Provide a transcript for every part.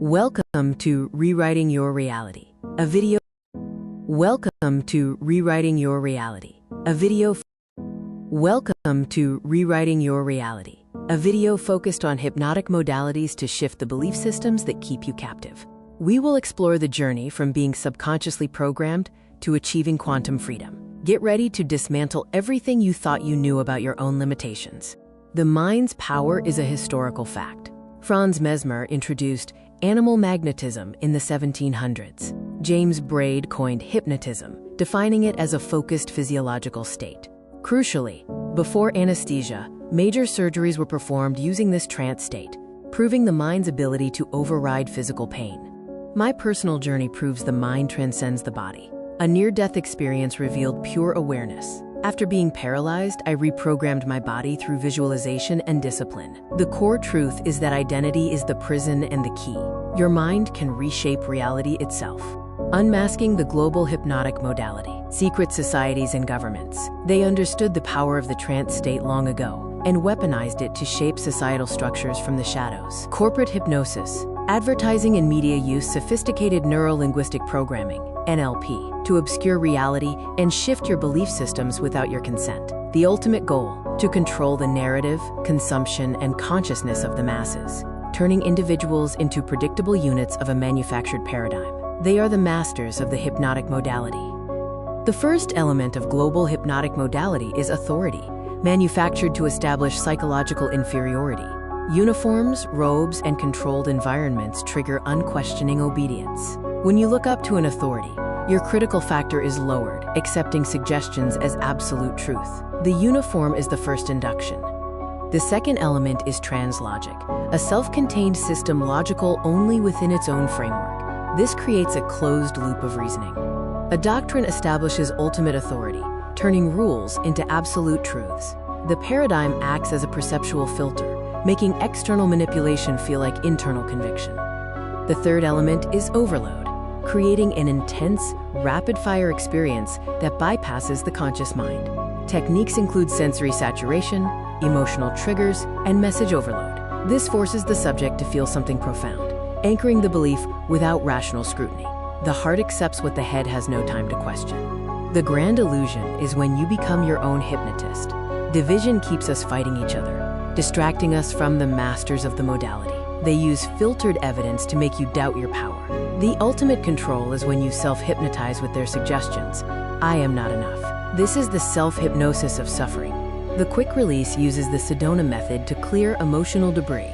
Welcome to Rewriting Your Reality, a video. Welcome to Rewriting Your Reality, a video. Welcome to Rewriting Your Reality, a video focused on hypnotic modalities to shift the belief systems that keep you captive. We will explore the journey from being subconsciously programmed to achieving quantum freedom. Get ready to dismantle everything you thought you knew about your own limitations. The mind's power is a historical fact. Franz Mesmer introduced animal magnetism in the 1700s. James Braid coined hypnotism, defining it as a focused physiological state. Crucially, before anesthesia, major surgeries were performed using this trance state, proving the mind's ability to override physical pain. My personal journey proves the mind transcends the body. A near-death experience revealed pure awareness. After being paralyzed, I reprogrammed my body through visualization and discipline. The core truth is that identity is the prison and the key. Your mind can reshape reality itself. Unmasking the global hypnotic modality. Secret societies and governments. They understood the power of the trance state long ago and weaponized it to shape societal structures from the shadows. Corporate hypnosis. Advertising and media use sophisticated neuro-linguistic programming, NLP, to obscure reality and shift your belief systems without your consent. The ultimate goal, to control the narrative, consumption, and consciousness of the masses, turning individuals into predictable units of a manufactured paradigm. They are the masters of the hypnotic modality. The first element of global hypnotic modality is authority, manufactured to establish psychological inferiority. Uniforms, robes, and controlled environments trigger unquestioning obedience. When you look up to an authority, your critical factor is lowered, accepting suggestions as absolute truth. The uniform is the first induction. The second element is translogic, a self-contained system logical only within its own framework. This creates a closed loop of reasoning. A doctrine establishes ultimate authority, turning rules into absolute truths. The paradigm acts as a perceptual filter, making external manipulation feel like internal conviction. The third element is overload, creating an intense, rapid-fire experience that bypasses the conscious mind. Techniques include sensory saturation, emotional triggers, and message overload. This forces the subject to feel something profound, anchoring the belief without rational scrutiny. The heart accepts what the head has no time to question. The grand illusion is when you become your own hypnotist. Division keeps us fighting each other, distracting us from the masters of the modality. They use filtered evidence to make you doubt your power. The ultimate control is when you self-hypnotize with their suggestions. I am not enough. This is the self-hypnosis of suffering. The quick release uses the Sedona method to clear emotional debris.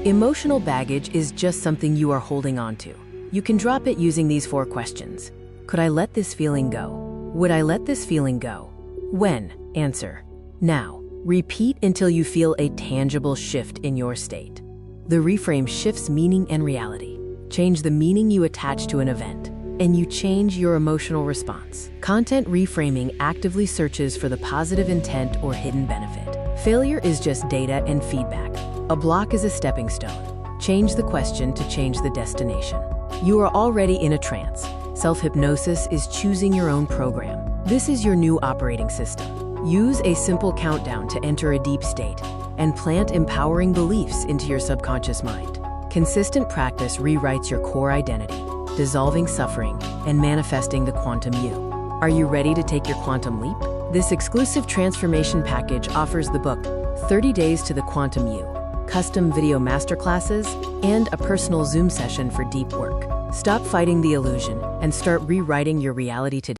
Emotional baggage is just something you are holding on to. You can drop it using these 4 questions. Could I let this feeling go? Would I let this feeling go? When? Answer: now. Repeat until you feel a tangible shift in your state. The reframe shifts meaning and reality. Change the meaning you attach to an event, and you change your emotional response. Content reframing actively searches for the positive intent or hidden benefit. Failure is just data and feedback. A block is a stepping stone. Change the question to change the destination. You are already in a trance. Self-hypnosis is choosing your own program. This is your new operating system. Use a simple countdown to enter a deep state and plant empowering beliefs into your subconscious mind. Consistent practice rewrites your core identity, dissolving suffering and manifesting the quantum you. Are you ready to take your quantum leap? This exclusive transformation package offers the book 30 Days to the Quantum You, custom video masterclasses, and a personal Zoom session for deep work. Stop fighting the illusion and start rewriting your reality today.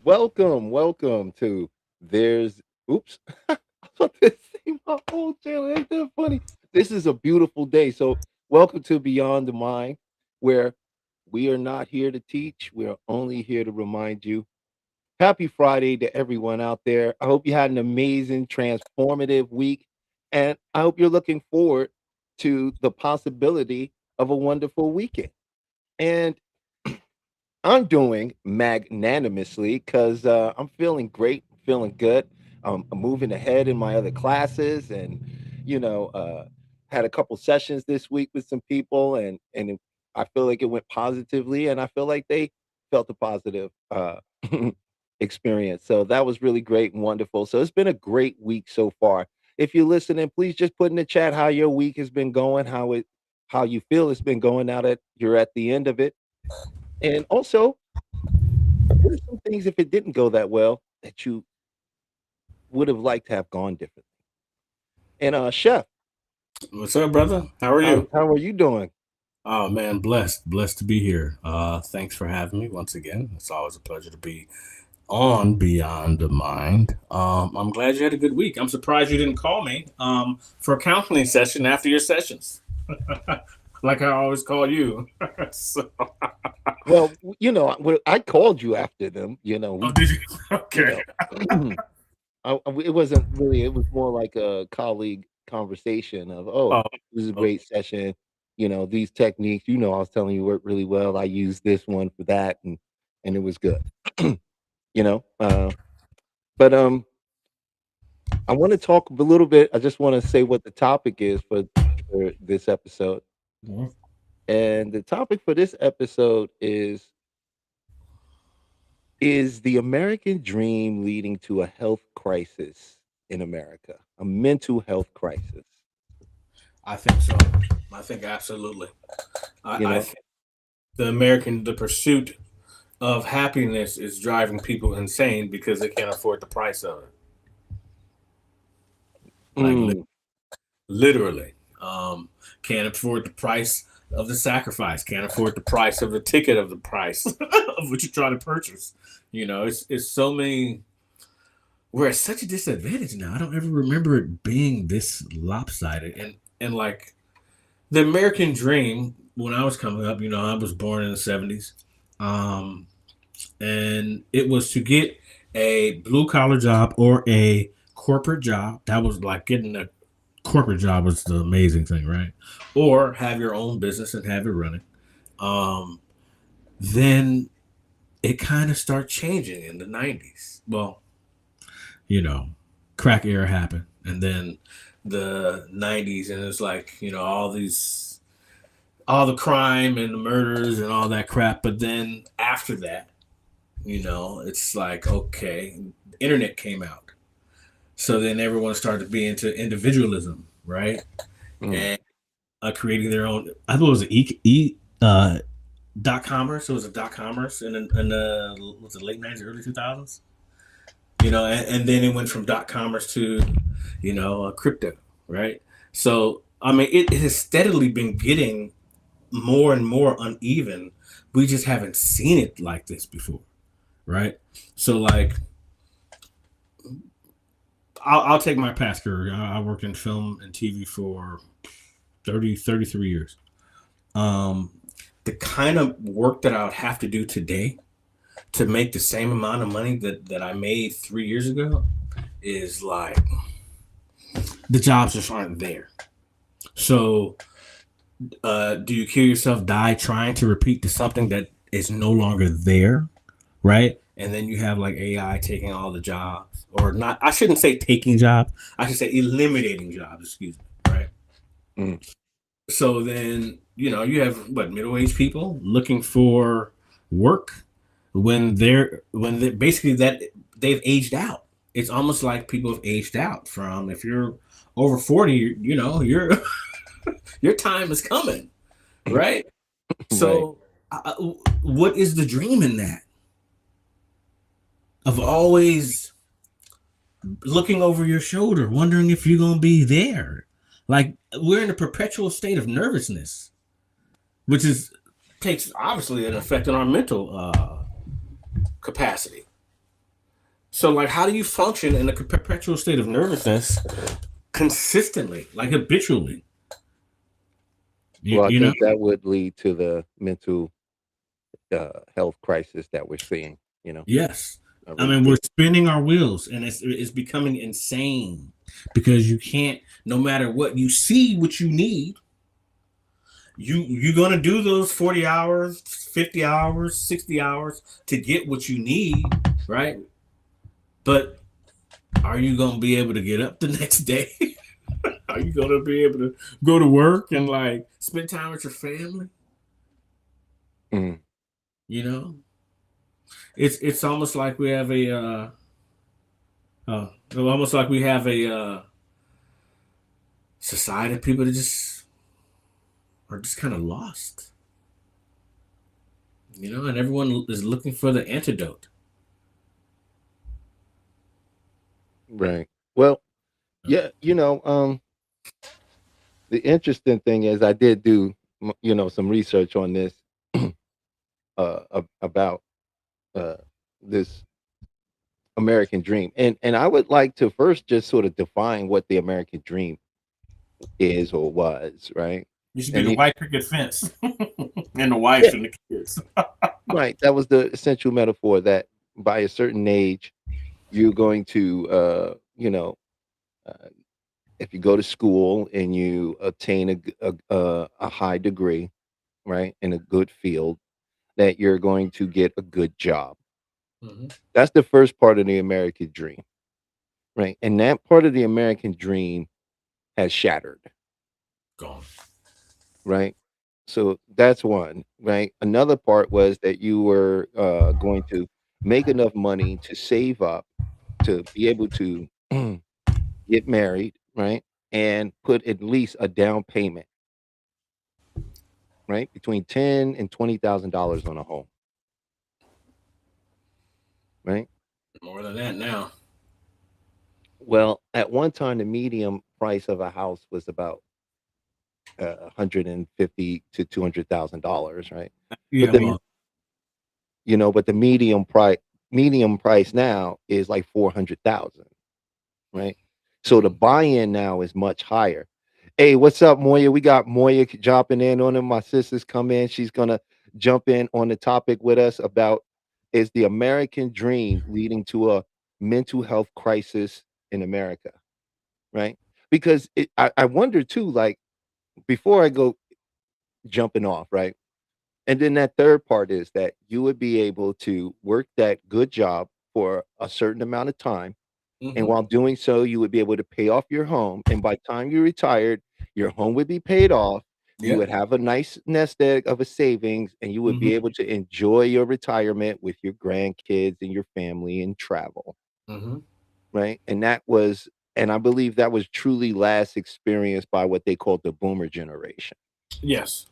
Welcome to There's Oops. I thought this thing my whole channel. Ain't that funny? This is a beautiful day. So welcome to Beyond the Mind, where we are not here to teach. We are only here to remind you. Happy Friday to everyone out there. I hope you had an amazing, transformative week. And I hope you're looking forward to the possibility of a wonderful weekend. And I'm doing magnanimously because I'm feeling great, feeling good. I'm moving ahead in my other classes, and you know, had a couple sessions this week with some people, and I feel like it went positively, and I feel like they felt a positive experience. So that was really great and wonderful. So it's been a great week so far. if you're listening, please just put in the chat how your week has been going, how you feel it's been going now that you're at the end of it. And also, what are some things if it didn't go that well that you would have liked to have gone differently? And Chef, What's up, brother? How are you? how are you doing? Oh man, blessed to be here. Thanks for having me once again. It's always a pleasure to be on Beyond the Mind. I'm glad you had a good week. I'm surprised you didn't call me for a counseling session after your sessions, like I always call you. So, Well, I called you after them. oh, did you? You Okay. know, it wasn't really. It was more like a colleague conversation of, oh, Oh, it was a okay. great session. These techniques. I was telling you worked really well. I used this one for that, and it was good. you know, uh, but I want to talk a little bit. I just want to say what the topic is for this episode, Mhm. and the topic for this episode is the American dream leading to a health crisis in America, a mental health crisis. I think so. I think absolutely. You I know, think the pursuit of happiness is driving people insane because they can't afford the price of it. Like mm, literally, can't afford the price of the sacrifice. Can't afford the price of the ticket of the price of what you're trying to purchase. It's so many. We're at such a disadvantage now. I don't ever remember it being this lopsided. And like the American dream when I was coming up, I was born in the 70s. Um, and it was to get a blue collar job or a corporate job. That was like getting a corporate job was the amazing thing, right? Or have your own business and have it running. Um, then it kind of started changing in the 90s. Well, crack era happened, and then the 90s, and it's like, all the crime and the murders and all that crap. But then after that, it's like, okay, the internet came out. So then everyone started to be into individualism, right? mm. And creating their own, I thought it was an dot commerce. It was a dot commerce in the was it late 90s, early 2000s? And then it went from dot commerce to, crypto, right? So, I mean, it has steadily been getting more and more uneven. We just haven't seen it like this before, right? So, like, I'll take my past career. I worked in film and TV for 33 years. The kind of work that I would have to do today to make the same amount of money that I made 3 years ago is like, the jobs just aren't there. So do you kill yourself, die trying to repeat to something that is no longer there, right? And then you have like AI taking all the jobs, or not. I shouldn't say taking jobs. I should say eliminating jobs. Excuse me, right? Mm. So then you have middle-aged people looking for work when they basically that they've aged out. It's almost like people have aged out from, if you're over 40, you're your time is coming, right? So what is the dream in that? Of always looking over your shoulder, wondering if you're going to be there. Like, we're in a perpetual state of nervousness, which takes obviously an effect on our mental capacity. So, like, how do you function in a perpetual state of nervousness consistently, like habitually? Well, I think that would lead to the mental health crisis that we're seeing. Yes. I really mean, we're spinning our wheels, and it's becoming insane because you can't, no matter what you see, what you need, you're gonna do those 40 hours, 50 hours, 60 hours to get what you need, right? But are you gonna be able to get up the next day? Are you gonna be able to go to work and like spend time with your family? Mm. It's almost like we have a society of people that just are just kind of lost, and everyone is looking for the antidote. Right. Well, yeah, the interesting thing is I did do some research on this about uh this American dream. And I would like to first just sort of define what the American dream is or was, right? You should be And the the white picket fence and the Yeah, wife and the kids. right. That was the essential metaphor that by a certain age you're going to uh if you go to school and you obtain a high degree, right, in a good field, that you're going to get a good job. Hmm. That's the first part of the American dream, right? And that part of the American dream has shattered, Gone. right? So that's one, right? Another part was that you were going to make enough money to save up to be able to get married, right? And put at least a down payment, right? Between ten and $20,000 on a home, right? More than that now. Well, at one time, the median price of a house was about 150 to $200,000, right? But Yeah, the well, but the medium price now is like 400,000, right? So the mhm. buy-in now is much higher. Hey, what's up, Moya? We got Moya jumping in on it. My sister's come in. She's gonna jump in on the topic with us about is the American dream leading to a mental health crisis in America, right? Because I wonder too, like before I go jumping off, right? And then that third part is that you would be able to work that good job for a certain amount of time. And Hmm. while doing so, you would be able to pay off your home. And by the time you retired, your home would be paid off. You Yeah. would have a nice nest egg of a savings, and you would be Hmm. able to enjoy your retirement with your grandkids and your family and travel. Hmm. Right. And I believe that was truly last experienced by what they called the boomer generation. Yes.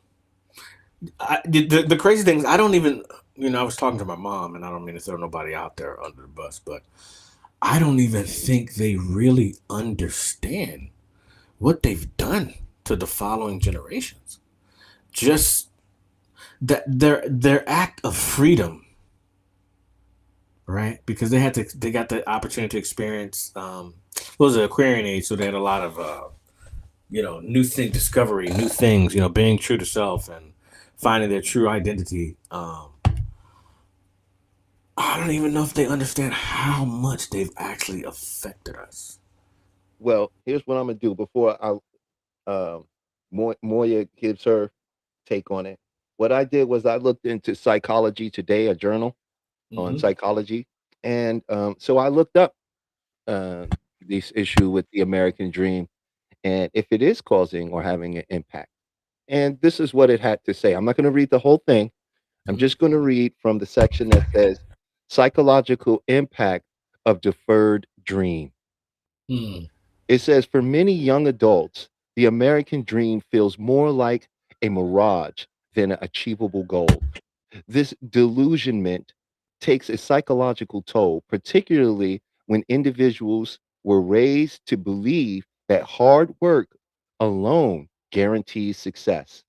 The crazy thing is, I don't even, I was talking to my mom, and I don't mean to throw nobody out there under the bus, but I don't even think they really understand what they've done to the following generations. Just that their act of freedom, right? Because they got the opportunity to experience what was the Aquarian age, so they had a lot of new thing discovery, new things, being true to self and finding their true identity. I don't even know if they understand how much they've actually affected us. Well, here's what I'm gonna do before Moya gives her take on it. What I did was I looked into Psychology Today, a journal on Hmm. psychology, and so I looked up uh, this issue with the American dream and if it is causing or having an impact. And this is what it had to say. I'm not going to read the whole thing. I'm Hmm. just going to read from the section that says psychological impact of deferred dream. Hmm. It says for many young adults, the American dream feels more like a mirage than an achievable goal. This delusionment takes a psychological toll, particularly when individuals were raised to believe that hard work alone guarantees success.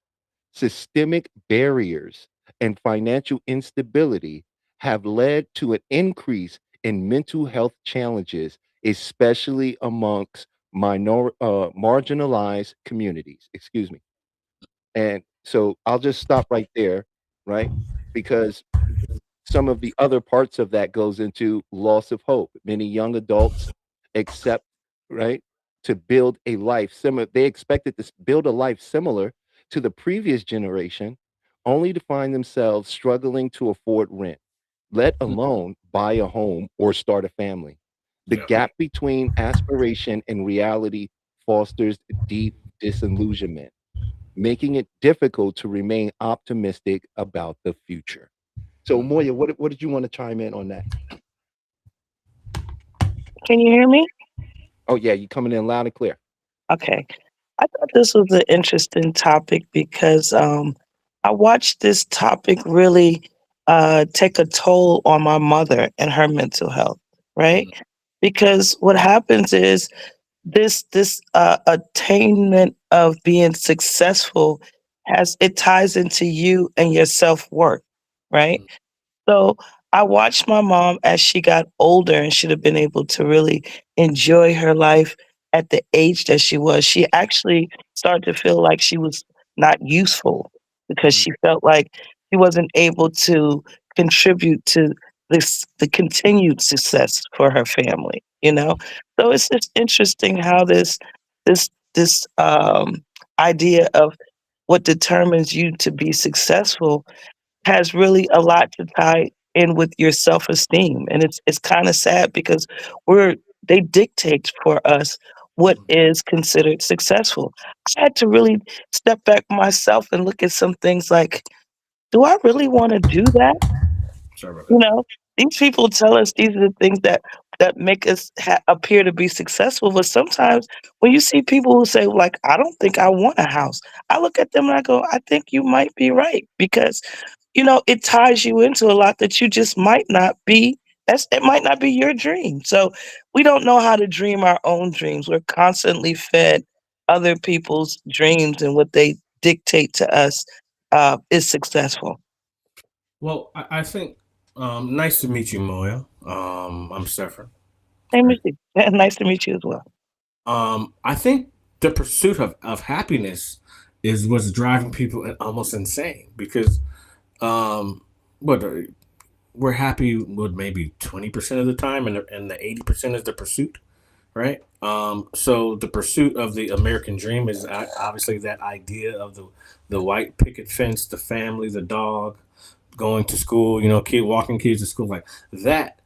Systemic barriers and financial instability have led to an increase in mental health challenges, especially amongst marginalized communities. Excuse me. And so I'll just stop right there, right? Because some of the other parts of that goes into loss of hope. Many young adults accept, right, to build a life similar. They expected to build a life similar to the previous generation, only to find themselves struggling to afford rent, let alone buy a home or start a family. The Yeah. gap between aspiration and reality fosters deep disillusionment, making it difficult to remain optimistic about the future. So Mhm. Moya, what did you want to chime in on that? Can you hear me? Oh yeah, you coming in loud and clear. Okay. I thought this was an interesting topic because I watched this topic really take a toll on my mother and her mental health, right? Mm, Because what happens is this attainment of being successful has it ties into you and your self-worth, right? mm, So I watched my mom as she got older and should have been able to really enjoy her life at the age that she was. She actually started to feel like she was not useful because mm, she felt like she wasn't able to contribute to the continued success for her family, you know? So it's just interesting how this idea of what determines you to be successful has really a lot to tie in with your self-esteem, and it's kinda sad because we're they dictate for us what mm. is considered successful. I had to really step back myself and look at some things like, "Do I really wanna do that?" Sorry about You that. know? These people tell us these are the things that make us appear to be successful, but sometimes when you see people who say, like, "I don't think I want a house," I look at them and I go, "I think you might be right," because it ties you into a lot that you just might not be it might not be your dream. So we don't know how to dream our own dreams. We're constantly fed other people's dreams and what they dictate to us is successful. Well, I think nice to meet you, Moya. I'm Stefan. Same Right. as you. Nice to meet you as well. I think the pursuit of happiness is what's driving people almost insane because what we're happy with maybe 20% of the time, and the 80% is the pursuit, right? So the pursuit of the American dream is obviously that idea of the white picket fence, the family, the dog, going to school, kid walking kids to school, like that.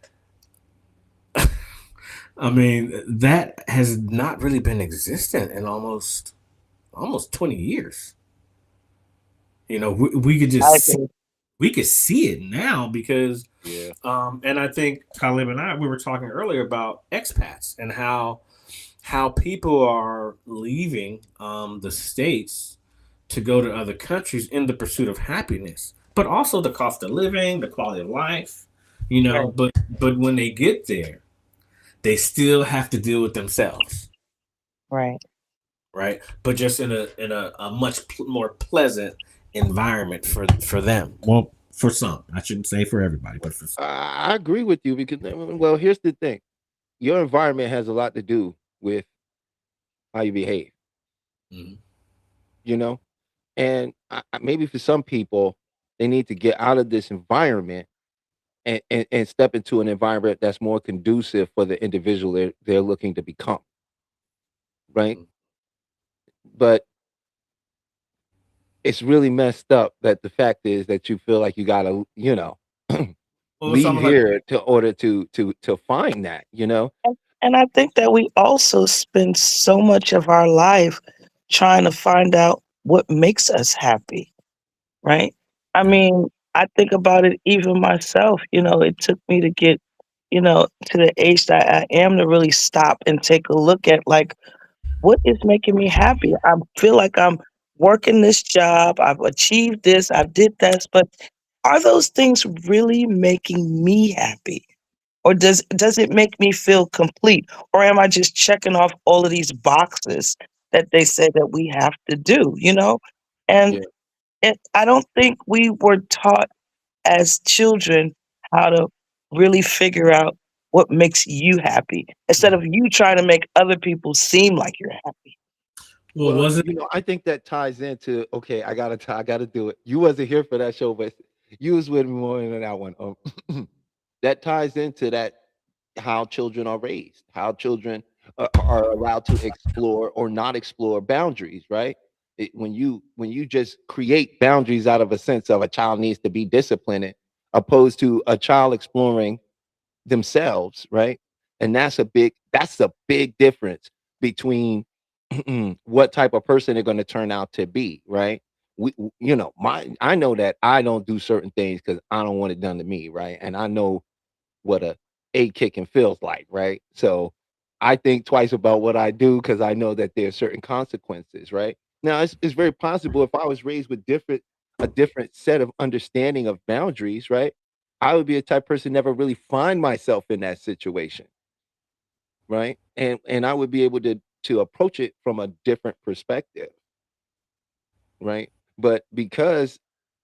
I mean, that has not really been existent in almost 20 years. We could I just agree. we could see it now because Yeah. and I think Talib and I we were talking earlier about expats and how people are leaving the states to go to other countries in the pursuit of happiness, but also the cost of living, the quality of life, Right, but when they get there, they still have to deal with themselves, right. right? But just in a much more pleasant environment for them. Well, for some, I shouldn't say for everybody, but for some. I agree with you because, well, here's the thing: your environment has a lot to do with how you behave. Mhm. You know, and maybe for some people, they need to get out of this environment and step into an environment that's more conducive for the individual they're looking to become, right? Mhm. But it's really messed up that the fact is that you feel like you gotta, Well, it's leave almost like here to order to find that. And I think that we also spend so much of our life trying to find out what makes us happy, right? I yeah. mean, I think about it even myself, it took me to get, to the age that I am to really stop and take a look at like what is making me happy. I feel like I'm working this job, I've achieved this, I did this, but are those things really making me happy? Or does it make me feel complete? Or am I just checking off all of these boxes that they say that we have to do, you know? And Yeah. I don't think we were taught as children how to really figure out what makes you happy instead of Mhm. you trying to make other people seem like you're happy. Well, Well, was it? I think that ties into, okay, I gotta do it. You wasn't here for that show, but you was with me more than that one. That ties into that how children are raised, how children are allowed to explore or not explore boundaries, right? When you just create boundaries out of a sense of a child needs to be disciplined, opposed to a child exploring themselves, right? And that's a big difference between what type of person they're going to turn out to be, right? My I know that I don't do certain things because I don't want it done to me, right? And I know what a kicking feels like, right? So I think twice about what I do because I know that there are certain consequences, right? Now, it's very possible if I was raised with a different set of understanding of boundaries, right? I would be a type of person never really find myself in that situation, right? And I would be able to approach it from a different perspective, right? But because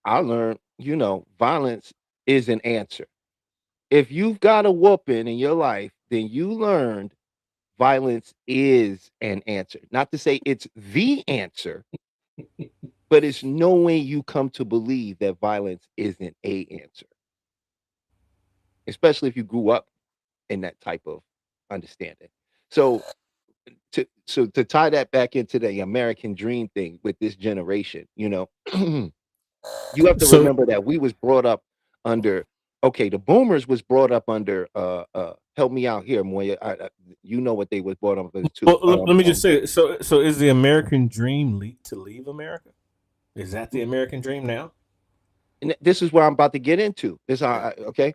I learned, violence is an answer. If you've got a whooping in your life, then you learned violence is an answer. Not to say it's the answer, but it's knowing you come to believe that violence isn't a answer, especially if you grew up in that type of understanding. So to tie that back into the American dream thing with this generation, you have to So remember that we was brought up under okay, the boomers was brought up under help me out here, Moya. You know what they was brought up under too. let me just say, so is the American dream to leave America? Is that the American dream now? And this is where I'm about to get into. Okay.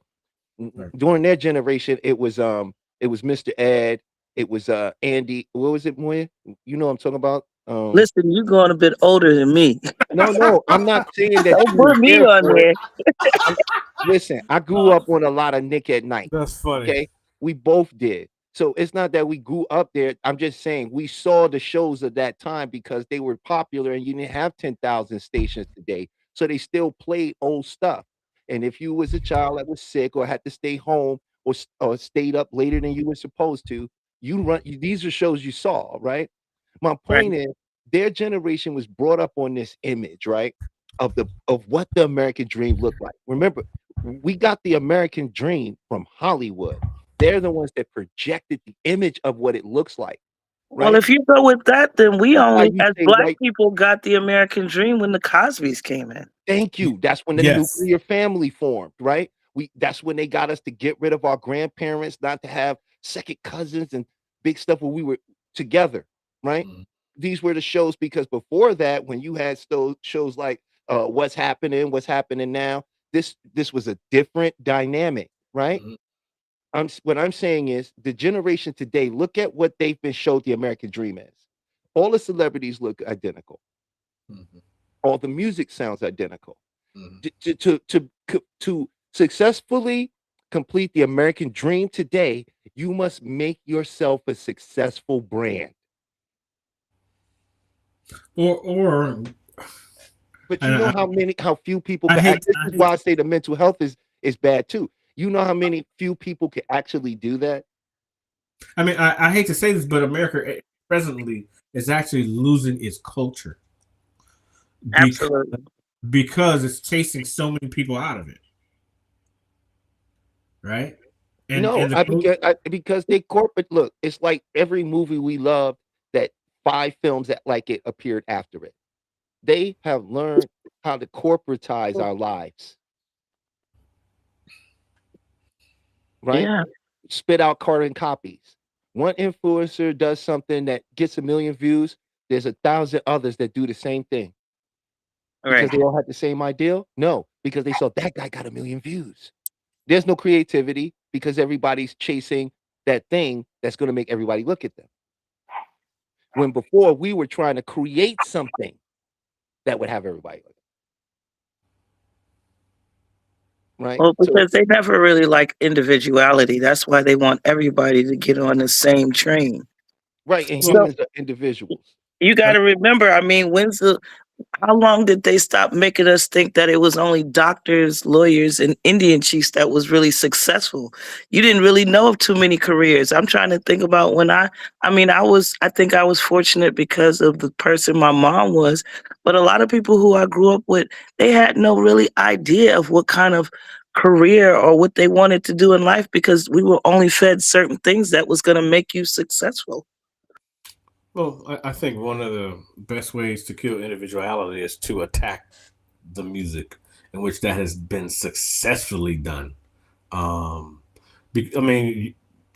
Right. During their generation, it was Mr. Ed, it was Andy. What was it, Moya? You know what I'm talking about? Listen, you going a bit older than me. No, I'm not saying that Don't you were put me there on for it. there. Listen, I grew up on a lot of Nick at Night. That's funny. Okay, we both did. So it's not that we grew up there. I'm just saying we saw the shows of that time because they were popular, and you didn't have 10,000 stations today, so they still played old stuff. And if you was a child that was sick or had to stay home or stayed up later than you were supposed to, these are shows you saw, right? My Right. point is, their generation was brought up on this image, right? Of what the American dream looked like. Remember, we got the American dream from Hollywood. They're the ones that projected the image of what it looks like, Well, right? if you go with that, then we That's why only, you as say black white. people, got the American dream when the Cosbys came in. Thank you. That's when the Yes. nuclear family formed, right? That's when they got us to get rid of our grandparents, not to have second cousins and big stuff when we were together, right? Mhm. These were the shows because before that, when you had shows like what's happening now, this was a different dynamic, right? Mhm. What I'm saying is the generation today, look at what they've been showed the American dream as. All the celebrities look identical. Mhm. All the music sounds identical. Mhm. To successfully complete the American dream today, you must make yourself a successful brand. Or But you and know how few people I can hate this I is hate why I say the mental health is bad too. You know how many few people can actually do that? I mean I hate to say this, but America presently is actually losing its culture because Absolutely. because it's chasing so many people out of it, right? No, And the because they corporate look, it's like every movie we love that 5 films that like it appeared after it. They have learned how to corporatize our lives, right? Yeah. Spit out carbon copies. One influencer does something that gets 1,000,000 views, there's 1,000 others that do the same thing. Because Right. they all had the same ideal? No, because they saw that guy got 1,000,000 views. There's no creativity because everybody's chasing that thing that's gonna make everybody look at them. When before we were trying to create something that would have everybody look, right? Well, So because they never really like individuality. That's why they want everybody to get on the same train. right, and well, So humans are individuals. you got um, to remember, I mean, how long did they stop making us think that it was only doctors, lawyers, and Indian chiefs that was really successful? You didn't really know of too many careers. I'm trying to think about when I think I was fortunate because of the person my mom was, but a lot of people who I grew up with, they had no really idea of what kind of career or what they wanted to do in life because we were only fed certain things that was going to make you successful. well, I think one of the best ways to kill individuality is to attack the music, in which that has been successfully done. Um, I mean,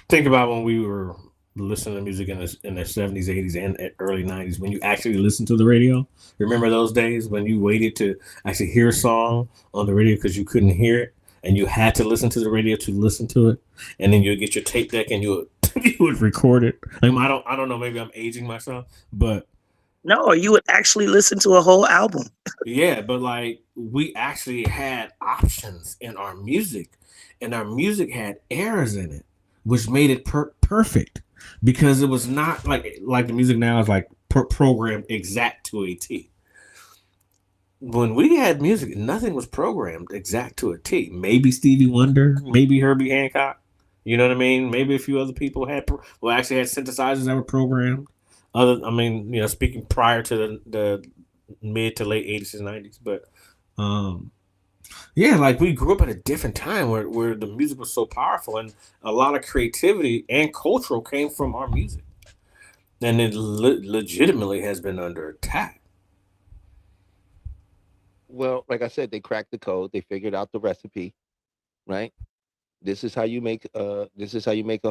think about when we were listening to music in the 70s, 80s, and early 90s when you actually listened to the radio. Remember those days when you waited to actually hear a song on the radio because you couldn't hear it, and you had to listen to the radio to listen to it, and then you get your tape deck and you would you would record it. Like, I don't know. Maybe I'm aging myself, but No, you would actually listen to a whole album. yeah, but like we actually had options in our music, and our music had errors in it, which made it perfect because it was not like the music now is like programmed exact to a T. When we had music, nothing was programmed exact to a T. Maybe Stevie Wonder, maybe Herbie Hancock. You know what I mean? Maybe a few other people actually had synthesizers that were programmed. Speaking prior to the mid to late 80s and 90s, but yeah, like we grew up at a different time where the music was so powerful, and a lot of creativity and cultural came from our music, and it legitimately has been under attack. Well, like I said, they cracked the code. They figured out the recipe, right? This is how you make a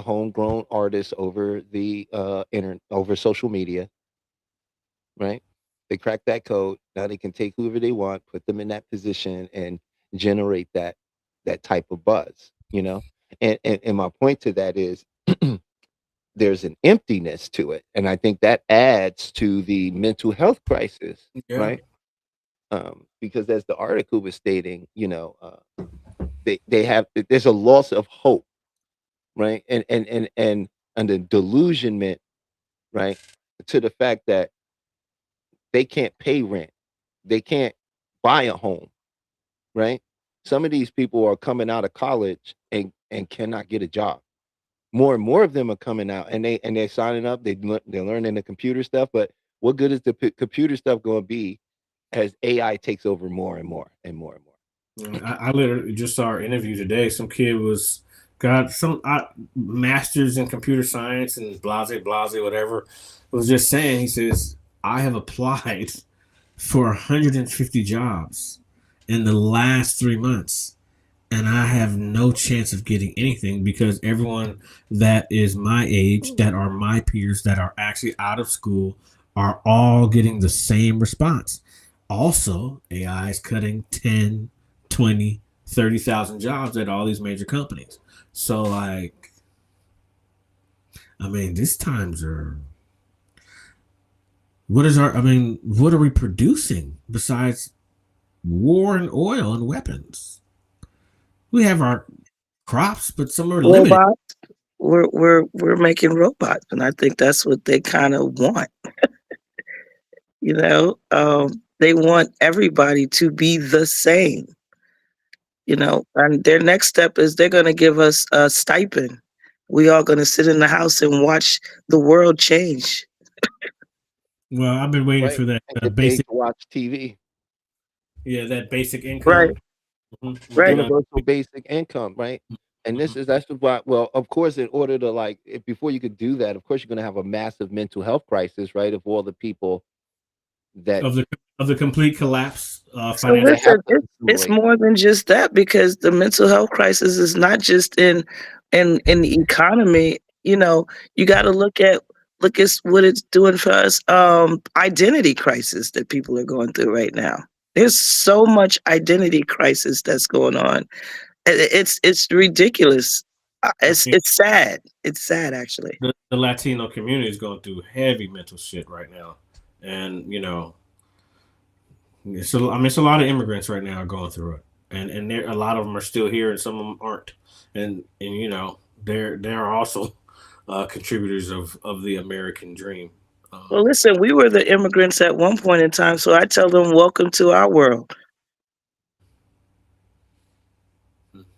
homegrown artist over the internet, over social media, right? They cracked that code. Now they can take whoever they want, put them in that position, and generate that type of buzz, you know. And my point to that is there's an emptiness to it, and I think that adds to the mental health crisis, Yeah. right? Because as the article was stating, they have there's a loss of hope, right? And the delusionment, right, to the fact that they can't pay rent, they can't buy a home, right? Some of these people are coming out of college and cannot get a job. More and more of them are coming out, and they're signing up. They're learning the computer stuff, but what good is the computer stuff going to be as AI takes over more and more and more and more? I literally just saw our interview today. Some kid got some masters in computer science and blase whatever. Was just saying, he says, I have applied for 150 jobs in the last 3 months, and I have no chance of getting anything because everyone that is my age, that are my peers, that are actually out of school, are all getting the same response. Also, AI is cutting 10, 20, 30,000 jobs at all these major companies. So, like, I mean, these times are. What are we producing besides war and oil and weapons? We have our crops, but some are limited. Robots. We're making robots, and I think that's what they kind of want. You know, they want everybody to be the same. You know, and their next step is they're going to give us a stipend. We are going to sit in the house and watch the world change. Well, I've been waiting Right. for that And get paid basic, to watch TV. yeah, that basic income. Right, right. Universal basic income, right? And that's why, well, of course, in order to before you could do that, of course, you're going to have a massive mental health crisis, right? Of all the people that Of the complete collapse So financial. they listen, have to it's assimilate. more than just that because the mental health crisis is not just in the economy. You know, you got to look at what it's doing for us. Identity crisis that people are going through right now. There's so much identity crisis that's going on. It's ridiculous. It's sad. It's sad actually. The Latino community is going through heavy mental shit right now, and so I mean, it's a lot of immigrants right now are going through it, and a lot of them are still here, and some of them aren't, and they're also contributors of the American dream. Well, listen, we were the immigrants at one point in time, so I tell them, welcome to our world.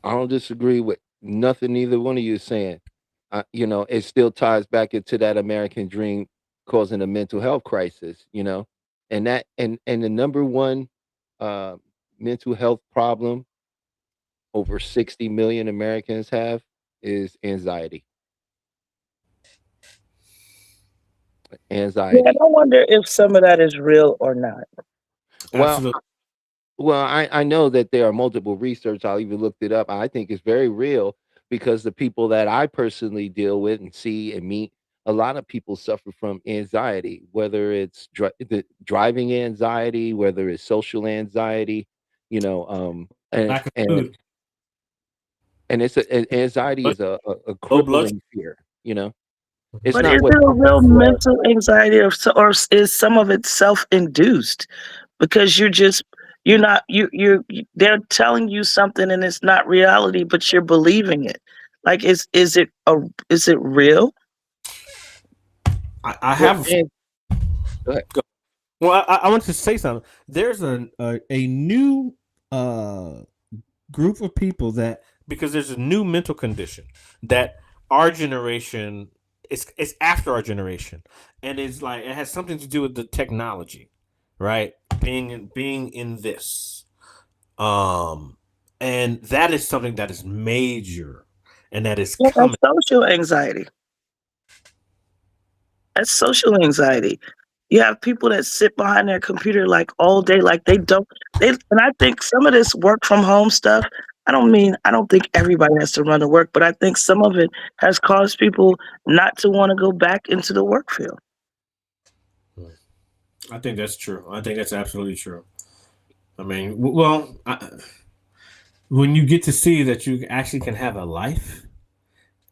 I don't disagree with nothing either one of you is saying. It still ties back into that American dream causing a mental health crisis, and the number one uh, mental health problem over 60 million Americans have is anxiety. Yeah, Anxiety. I wonder if some of that is real or not. Well, Absolutely. Well, I know that there are multiple research. I even looked it up. I think it's very real because the people that I personally deal with and see and meet, a lot of people suffer from anxiety, whether it's the driving anxiety, whether it's social anxiety, and Lack of and food, and anxiety but is a low blood. crippling fear. You know, it's But not is what it a some real people are. mental anxiety, or is some of it self-induced? Because you're not they're telling you something and it's not reality, but you're believing it. Like is it real? I Well, have. and go ahead. Well, I want to say something. There's a new uh, group of people that Because there's a new mental condition that our generation it's after our generation, and it's like it has something to do with the technology, right? Being in this, um, and that is something that is major, and that is Yeah, coming. that's social anxiety. That's social anxiety. You have people that sit behind their computer like all day, like and I think some of this work from home stuff, I don't think everybody has to run to work, but I think some of it has caused people not to want to go back into the work field. I think that's true. I think that's absolutely true. I mean, well, when you get to see that you actually can have a life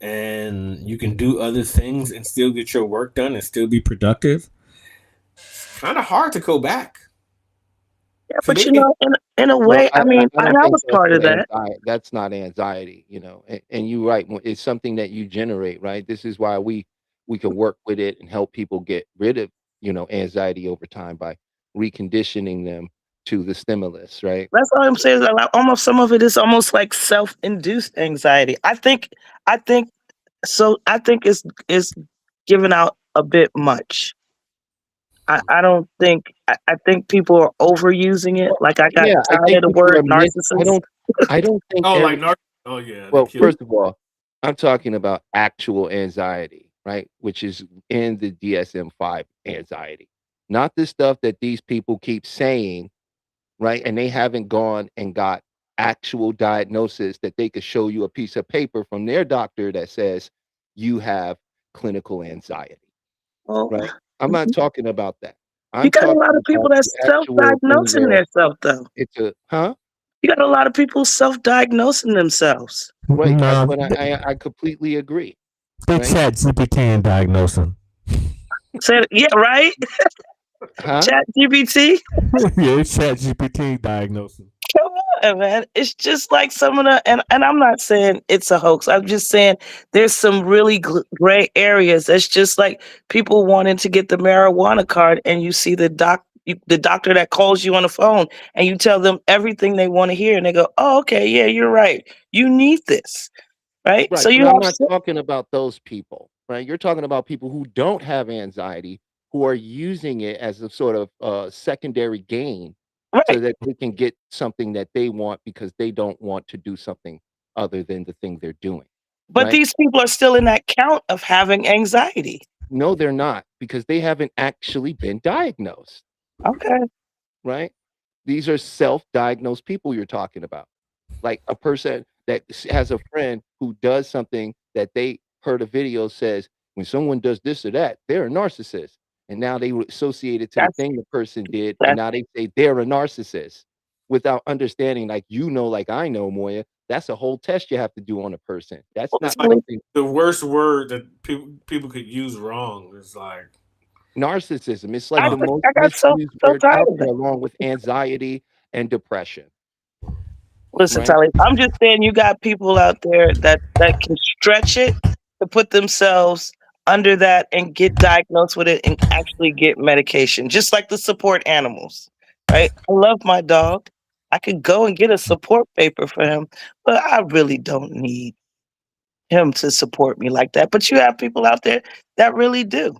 and you can do other things and still get your work done and still be productive, kind of hard to go back. Yeah, So but maybe in a Well, way, I mean, I and don't I think was part of that. that's not anxiety, you know. And you're right. It's something that you generate, right? This is why we can work with it and help people get rid of, anxiety over time by reconditioning them to the stimulus, right? That's all I'm saying. Is that like almost some of it is almost like self-induced anxiety. I think so. I think it's given out a bit much. I don't think I think people are overusing it. Well, Like I got yeah, I tired think of the people word are narcissist. I don't think oh, like every narc. Oh yeah, they well, kill. first of all, I'm talking about actual anxiety, right? Which is in the DSM-5 anxiety, not the stuff that these people keep saying, right? And they haven't gone and got actual diagnosis that they could show you a piece of paper from their doctor that says you have clinical anxiety, Well, right? I'm not talking about that. you I'm got a lot talking of people about the that's actual thing self-diagnosing where themselves, though. it's a huh? You got a lot of people self-diagnosing themselves. Right. no, But I completely agree, they right? chat GPT and diagnose them. Said, yeah, right. Huh? Chat GPT. Yeah, it's chat GPT diagnosing. Come on, man. It's just like some of the, and I'm not saying it's a hoax. I'm just saying there's some really gray areas. That's just like people wanting to get the marijuana card, and you see the doctor that calls you on the phone, and you tell them everything they want to hear, and they go, "Oh, okay, yeah, you're right. You need this, right?" So Right, you but I'm have, not talking about those people, right? You're talking about people who don't have anxiety, who are using it as a sort of secondary gain so right, that they can get something that they want because they don't want to do something other than the thing they're doing, but right? these people are still in that count of having anxiety. No, they're not because they haven't actually been diagnosed, Okay, right? These are self-diagnosed people you're talking about. Like a person that has a friend who does something that they heard a video says, when someone does this or that, they're a narcissist. And now they would associate it to the that's thing the person did, and that's now they say they're a narcissist without understanding, like like I know, Moya, that's a whole test you have to do on a person. That's well, not Like Tony, something the worst word that people could use wrong is like, narcissism. It's like the most I got misused so word tired out of there, it. along with anxiety and depression, Listen, right? Tally, I'm just saying you got people out there that can stretch it to put themselves under that and get diagnosed with it and actually get medication, just like the support animals, right? I love my dog. I could go and get a support paper for him, but I really don't need him to support me like that. But you have people out there that really do.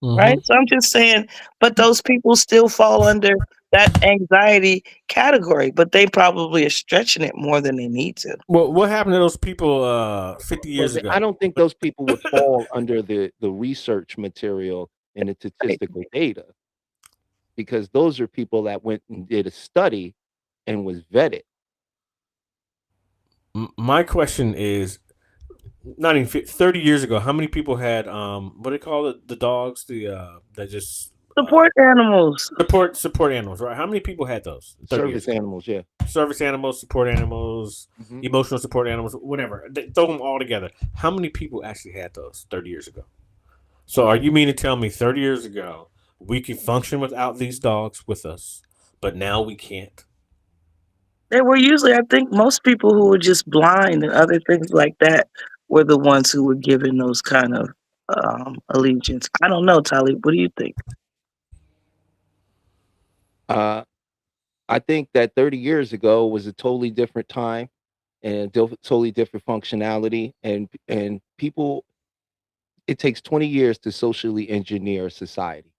Right? Mm-hmm. So I'm just saying, but those people still fall under that anxiety category, but they probably are stretching it more than they need to. well, what happened to those people 50 Well, years I ago? don't think those people would fall under the research material and the Right. statistical data because those are people that went and did a study and was vetted. My question is, not even 30 years ago, how many people had what do they call it, the dogs, the that just Support animals. Support animals, right? How many people had those 30 years Service ago? animals, yeah. Service animals, support animals, Mhm. emotional support animals, whatever. Throw them all together. How many people actually had those 30 years ago? So are you mean to tell me 30 years ago we could function without these dogs with us, but now we can't? They were usually, I think, most people who were just blind and other things like that were the ones who were given those kind of allegiance. I don't know, Tali. What do you think? Uh, I think that 30 years ago was a totally different time and totally different functionality, and people. It takes 20 years to socially engineer a society.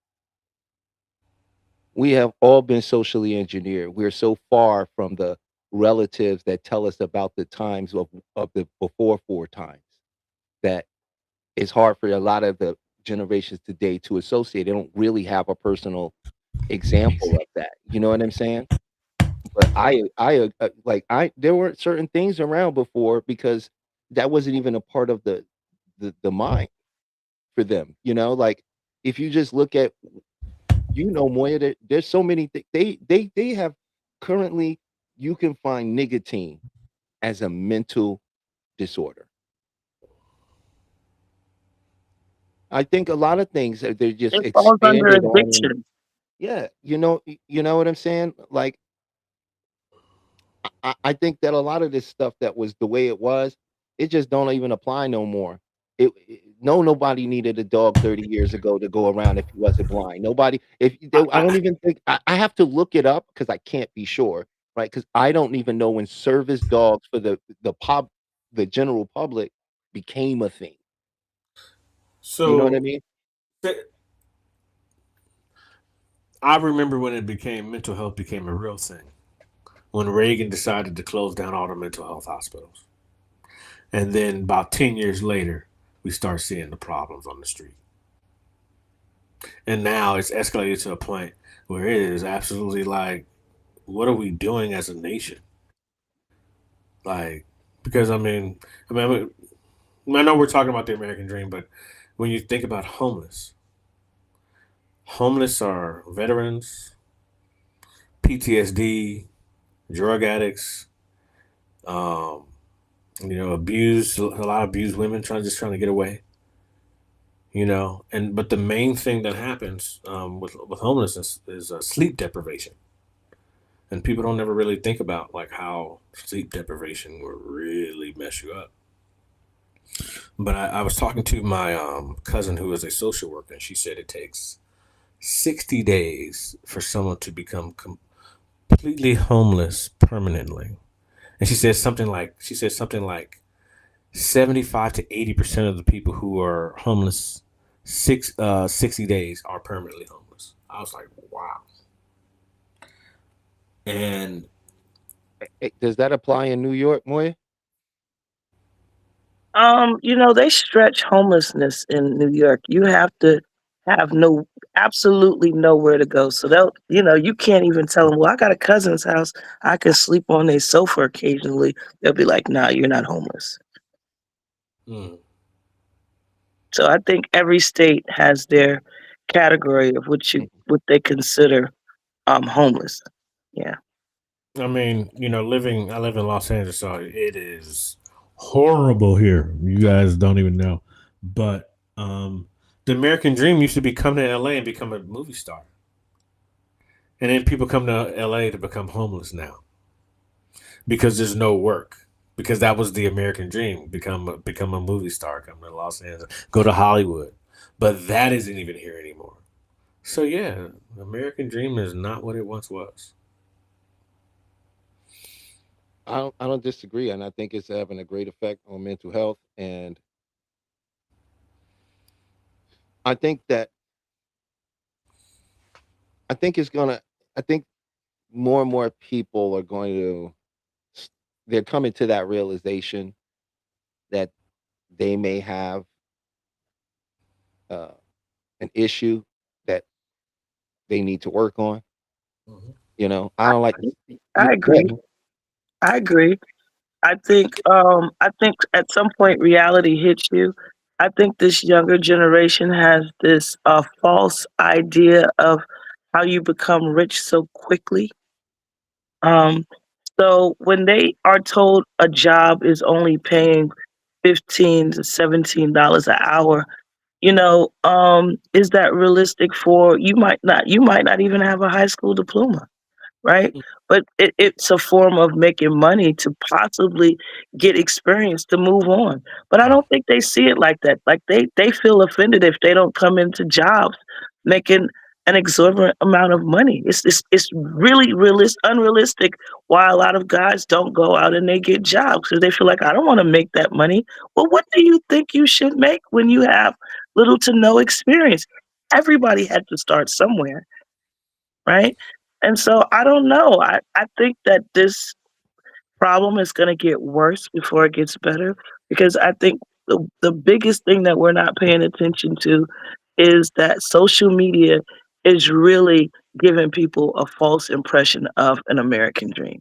We have all been socially engineered. We're so far from the relatives that tell us about the times of the before four times that it's hard for a lot of the generations today to associate. They don't really have a personal example of that. You know what I'm saying? But there weren't certain things around before because that wasn't even a part of the mind for them. You know, like if you just look at Moya, there's so many they have currently you can find nicotine as a mental disorder. I think a lot of things they're just It falls under expanded on. addiction. Yeah, you know what I'm saying? Like I think that a lot of this stuff that was the way it was, it just don't even apply no more. Nobody needed a dog 30 years ago to go around if he wasn't blind. Nobody, I don't even think I have to look it up because I can't be sure, right? Because I don't even know when service dogs for the general public became a thing. You know what I So mean? I remember when it became mental health became a real thing. When Reagan decided to close down all the mental health hospitals. And then about 10 years later, we start seeing the problems on the street. And now it's escalated to a point where it is absolutely like, what are we doing as a nation? Like, because I know we're talking about the American dream, but when you think about homeless are veterans, PTSD, drug addicts, um, abused, a lot of abused women trying to get away. But the main thing that happens with homelessness is sleep deprivation, and people don't ever really think about like how sleep deprivation will really mess you up. But I was talking to my cousin who is a social worker, and she said it takes 60 days for someone to become completely homeless permanently. And she said something like 75 to 80% of the people who are homeless 60 days are permanently homeless. I was like, wow. And Does that apply in New York, Moya? They stretch homelessness in New York. You have to have absolutely nowhere to go. So you can't even tell them, well, I got a cousin's house. I can sleep on their sofa occasionally. They'll be like, nah, you're not homeless. mm, So I think every state has their category of what they consider homeless. Yeah. I mean, I live in Los Angeles, so it is horrible here. You guys don't even know. But the American dream used to be come to LA and become a movie star. And then people come to LA to become homeless now because there's no work. Because that was the American dream: become a movie star, come to Los Angeles, go to Hollywood. But that isn't even here anymore. So yeah, the American dream is not what it once was. I don't disagree, and I think it's having a great effect on mental health. And I think that I think it's gonna. I think more and more people are going to. They're coming to that realization that they may have uh, an issue that they need to work on. Mhm. I don't like. I Go agree. ahead. I agree. I think at some point reality hits you I think this younger generation has this false idea of how you become rich so quickly. Um, so when they are told a job is only paying $15 to $17 an hour, is that realistic for you? Might not even have a high school diploma, right? Mm. But it's a form of making money to possibly get experience to move on. But I don't think they see it like that. Like they feel offended if they don't come into jobs making an exorbitant amount of money. It's really unrealistic why a lot of guys don't go out and they get jobs because they feel like I don't want to make that money. Well, what do you think you should make when you have little to no experience? Everybody had to start somewhere, right? And so I don't know. I think that this problem is going to get worse before it gets better because I think the biggest thing that we're not paying attention to is that social media is really giving people a false impression of an American dream,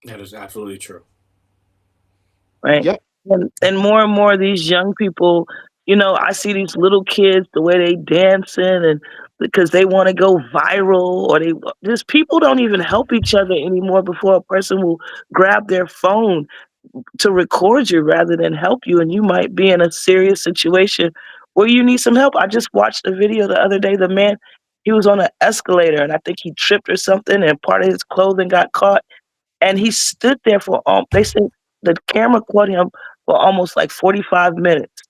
That is absolutely true. right? Yep. And more of these young people, I see these little kids the way they dancing and because they want to go viral or they just people don't even help each other anymore before a person will grab their phone to record you rather than help you and you might be in a serious situation where you need some help. I just watched a video the other day. The man, he was on an escalator and I think he tripped or something and part of his clothing got caught and he stood there for they said the camera caught him for almost like 45 minutes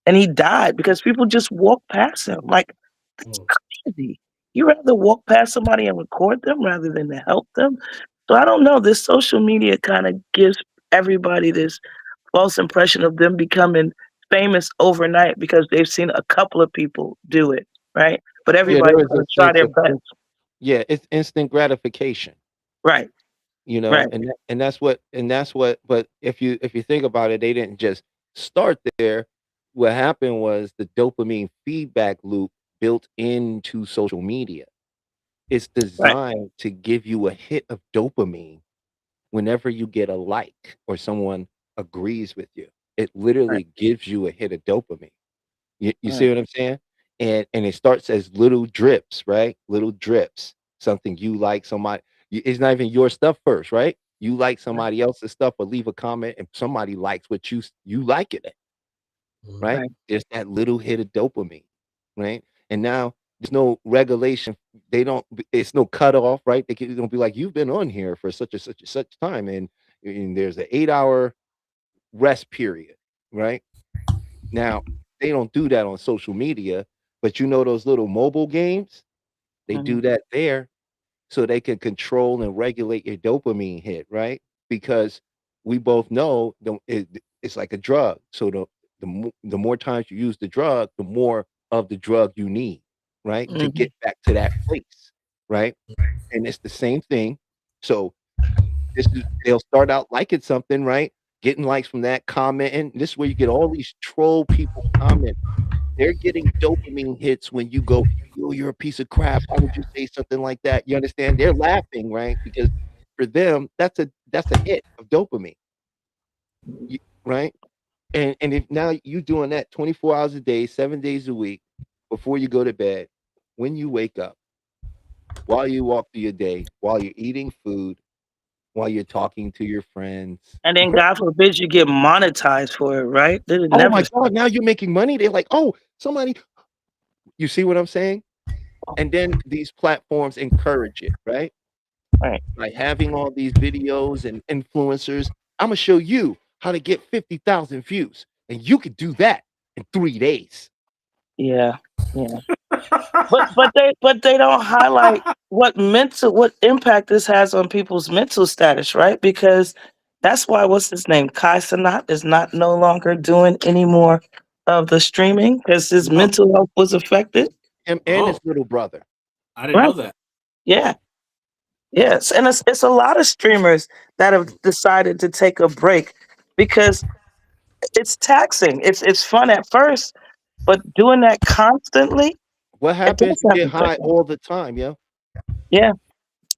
and he died because people just walked past him. Like, that's Mm. crazy. You rather walk past somebody and record them rather than to help them. So I don't know. This social media kind of gives everybody this false impression of them becoming famous overnight because they've seen a couple of people do it, right? But Yeah, there everybody's is a going to try sense their of best. yeah, it's instant gratification. Right, right. And that's what but if you think about it, they didn't just start there. What happened was the dopamine feedback loop built into social media. It's Right. designed to give you a hit of dopamine whenever you get a like or someone agrees with you. It Right. literally gives you a hit of dopamine. You see Right. what I'm saying? And it starts as little drips, right? Little drips. Something you like, it's not even your stuff first, right? You like Right. somebody else's stuff or leave a comment and somebody likes what you like it, Mhm. right? Right. There's that little hit of dopamine, right? And now there's no regulation. It's no cutoff, right? Don't be like, you've been on here for such time, and there's an 8 hour rest period, right? Now, they don't do that on social media, but those little mobile games, they Mhm. do that there so they can control and regulate your dopamine hit, right? Because we both know it's like a drug. So the more times you use the drug, the more of the drug you need, right? To Mhm. get back to that place, right? And it's the same thing. So they'll start out liking something, right? Getting likes from that, commenting. This is where you get all these troll people comment. They're getting dopamine hits when you go, "Yo, you're a piece of crap. Why would you say something like that?" You understand? They're laughing, right? Because for them, that's a hit of dopamine, right? And if now you doing that 24 hours a day, 7 days a week, before you go to bed, when you wake up, while you walk through your day, while you're eating food, while you're talking to your friends. And then God forbid you get monetized for it, right? They would Oh never my stop. god, now you're making money. They're like, "Oh, somebody." You see what I'm saying? And then these platforms encourage it, right? Right. By having all these videos and influencers, Imma show you how to get 50,000 views, and you could do that in 3 days. Yeah. Yeah. But they don't highlight what impact this has on people's mental status, right? Because that's why what's his name? Kai Cenat is not no longer doing any more of the streaming because his No, mental health was affected. him and Oh, his little brother. I didn't Right. know that. Yeah. Yes. And it's a lot of streamers that have decided to take a break because it's taxing. It's fun at first, but doing that constantly, What it happens? does You have get an effect high on. all the time, yo. Yeah.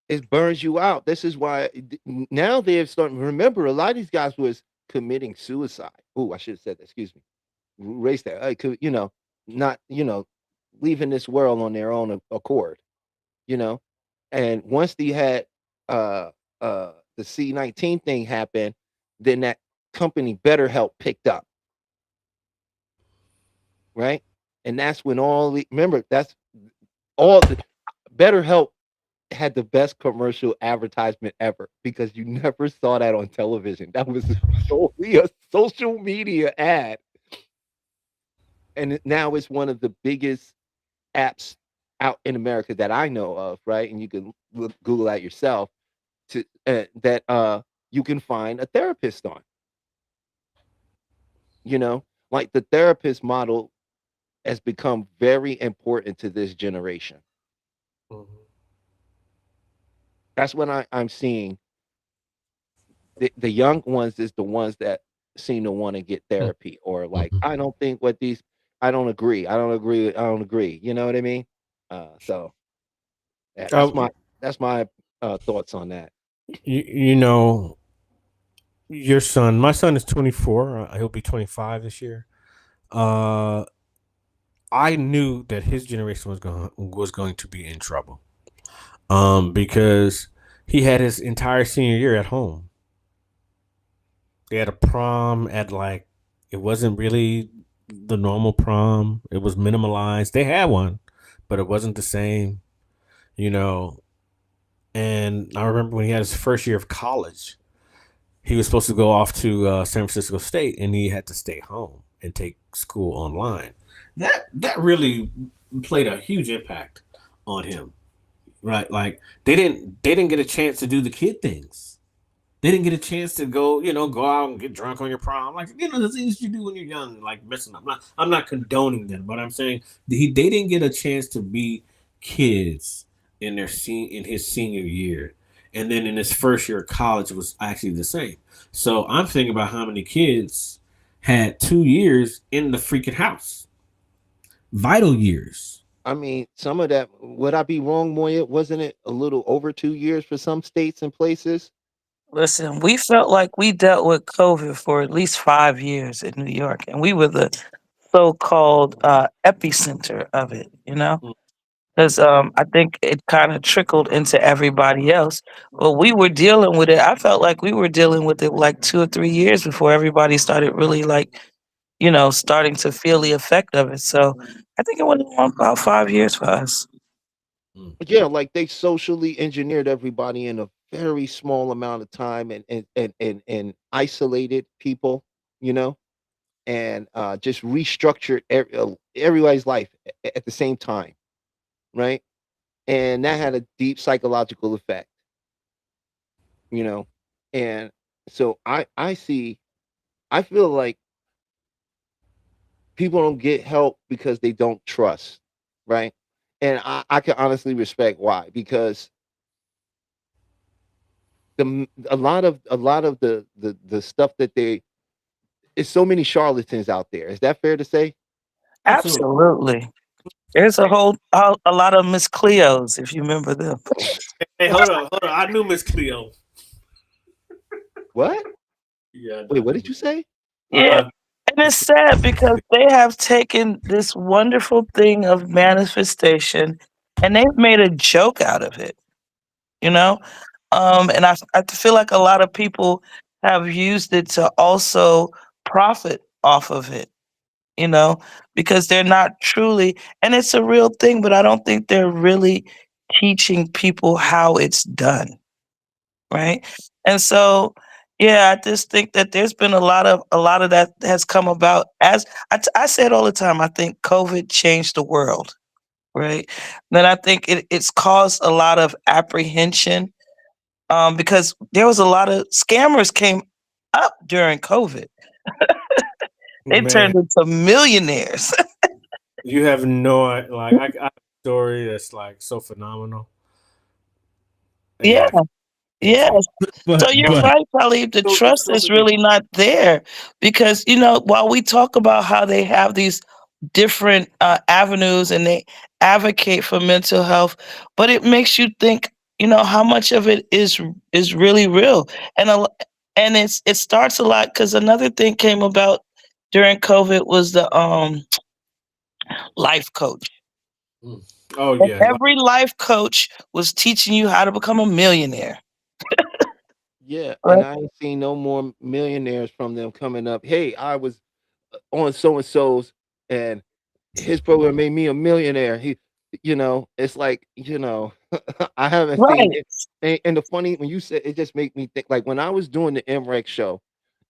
It burns you out. This is why now they're starting remember, a lot of these guys was committing suicide. Oh, I should have said that, excuse me. race that could, not, leaving this world on their own accord, you know. And once they had uh the C-19 thing happen, then that company BetterHelp picked up, right? And that's when remember, that's all the BetterHelp had the best commercial advertisement ever because you never saw that on television. That was solely a social media ad. And now it's one of the biggest apps out in America that I know of, right? And you can Google that yourself to that you can find a therapist on. Like the therapist model has become very important to this generation. Mhm. That's what I'm seeing. The young ones is the ones that seem to want to get therapy, or like, Mhm. I don't think what these, I don't agree. I don't agree. I don't agree. You know what I mean? So that's Uh, my thoughts on that. you know, your son, my son is 24. He'll be 25 this year. Uh, I knew that his generation was going to be in trouble. Because he had his entire senior year at home. They had a prom at like, it wasn't really the normal prom. It was minimalized. They had one, but it wasn't the same, you know. And I remember when he had his first year of college, he was supposed to go off to San Francisco State, and he had to stay home and take school online. That really played a huge impact on him, right? Like they didn't get a chance to do the kid things. They didn't get a chance to go out and get drunk on your prom, like the things you do when you're young, like messing up. I'm not condoning them, but I'm saying they didn't get a chance to be kids in his senior year, and then in his first year of college was actually the same. So I'm thinking about how many kids had 2 years in the freaking house, vital years. I mean, some of that, would I be wrong, Moya? Wasn't it a little over 2 years for some states and places? Listen, we felt like we dealt with COVID for at least 5 years in New York, and we were the so-called epicenter of it. Because I think it kind of trickled into everybody else. But we were dealing with it. I felt like we were dealing with it like 2 or 3 years before everybody started really like, starting to feel the effect of it. So I think it went on about 5 years for us. Mm. Yeah, like they socially engineered everybody in a very small amount of time, and isolated people, you know, and just restructured everybody's life at the same time, right? And that had a deep psychological effect, you know. And so I feel like people don't get help because they don't trust, right? And I can honestly respect why, because a lot of the stuff that they it's so many charlatans out there. Is that fair to say? Absolutely. Absolutely. There's a lot of Miss Cleos, if you remember them. Hey, hold on. I knew Miss Cleo. What? Yeah, Wait, I what knew. did you say? Yeah. I, And it's sad because they have taken this wonderful thing of manifestation and they've made a joke out of it, you know? And I feel like a lot of people have used it to also profit off of it, you know, because they're not truly, and it's a real thing, but I don't think they're really teaching people how it's done. Right? And so, yeah, I just think that there's been a lot of that has come about as I say it all the time. I think COVID changed the world, right? Then I think it's caused a lot of apprehension because there was a lot of scammers came up during COVID. They man, turned into millionaires. you have no like I have a story that's like so phenomenal. Yeah, Yeah, I can't yeah. say. So but you're but right, Talib. The trust So is many. really not there because while we talk about how they have these different avenues and they advocate for mental health, but it makes you think, how much of it is really real, and it starts a lot because another thing came about. during COVID was the life coach. Oh And yeah, every life coach was teaching you how to become a millionaire. Yeah, and Right? I ain't seen no more millionaires from them coming up. Hey, I was on so and so's, and his program made me a millionaire. It's like, I haven't seen Right. it. And the funny when you said it just make me think like when I was doing the MREX show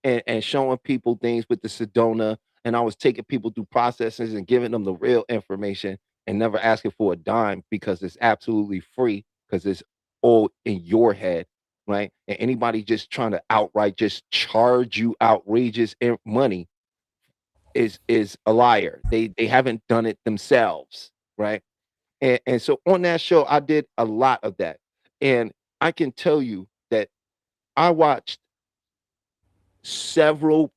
and showing people things with the Sedona, and I was taking people through processes and giving them the real information and never asking for a dime because it's absolutely free because it's all in your head, right? And anybody just trying to outright just charge you outrageous money is a liar. They haven't done it themselves, right? And so on that show, I did a lot of that. And I can tell you that I watched several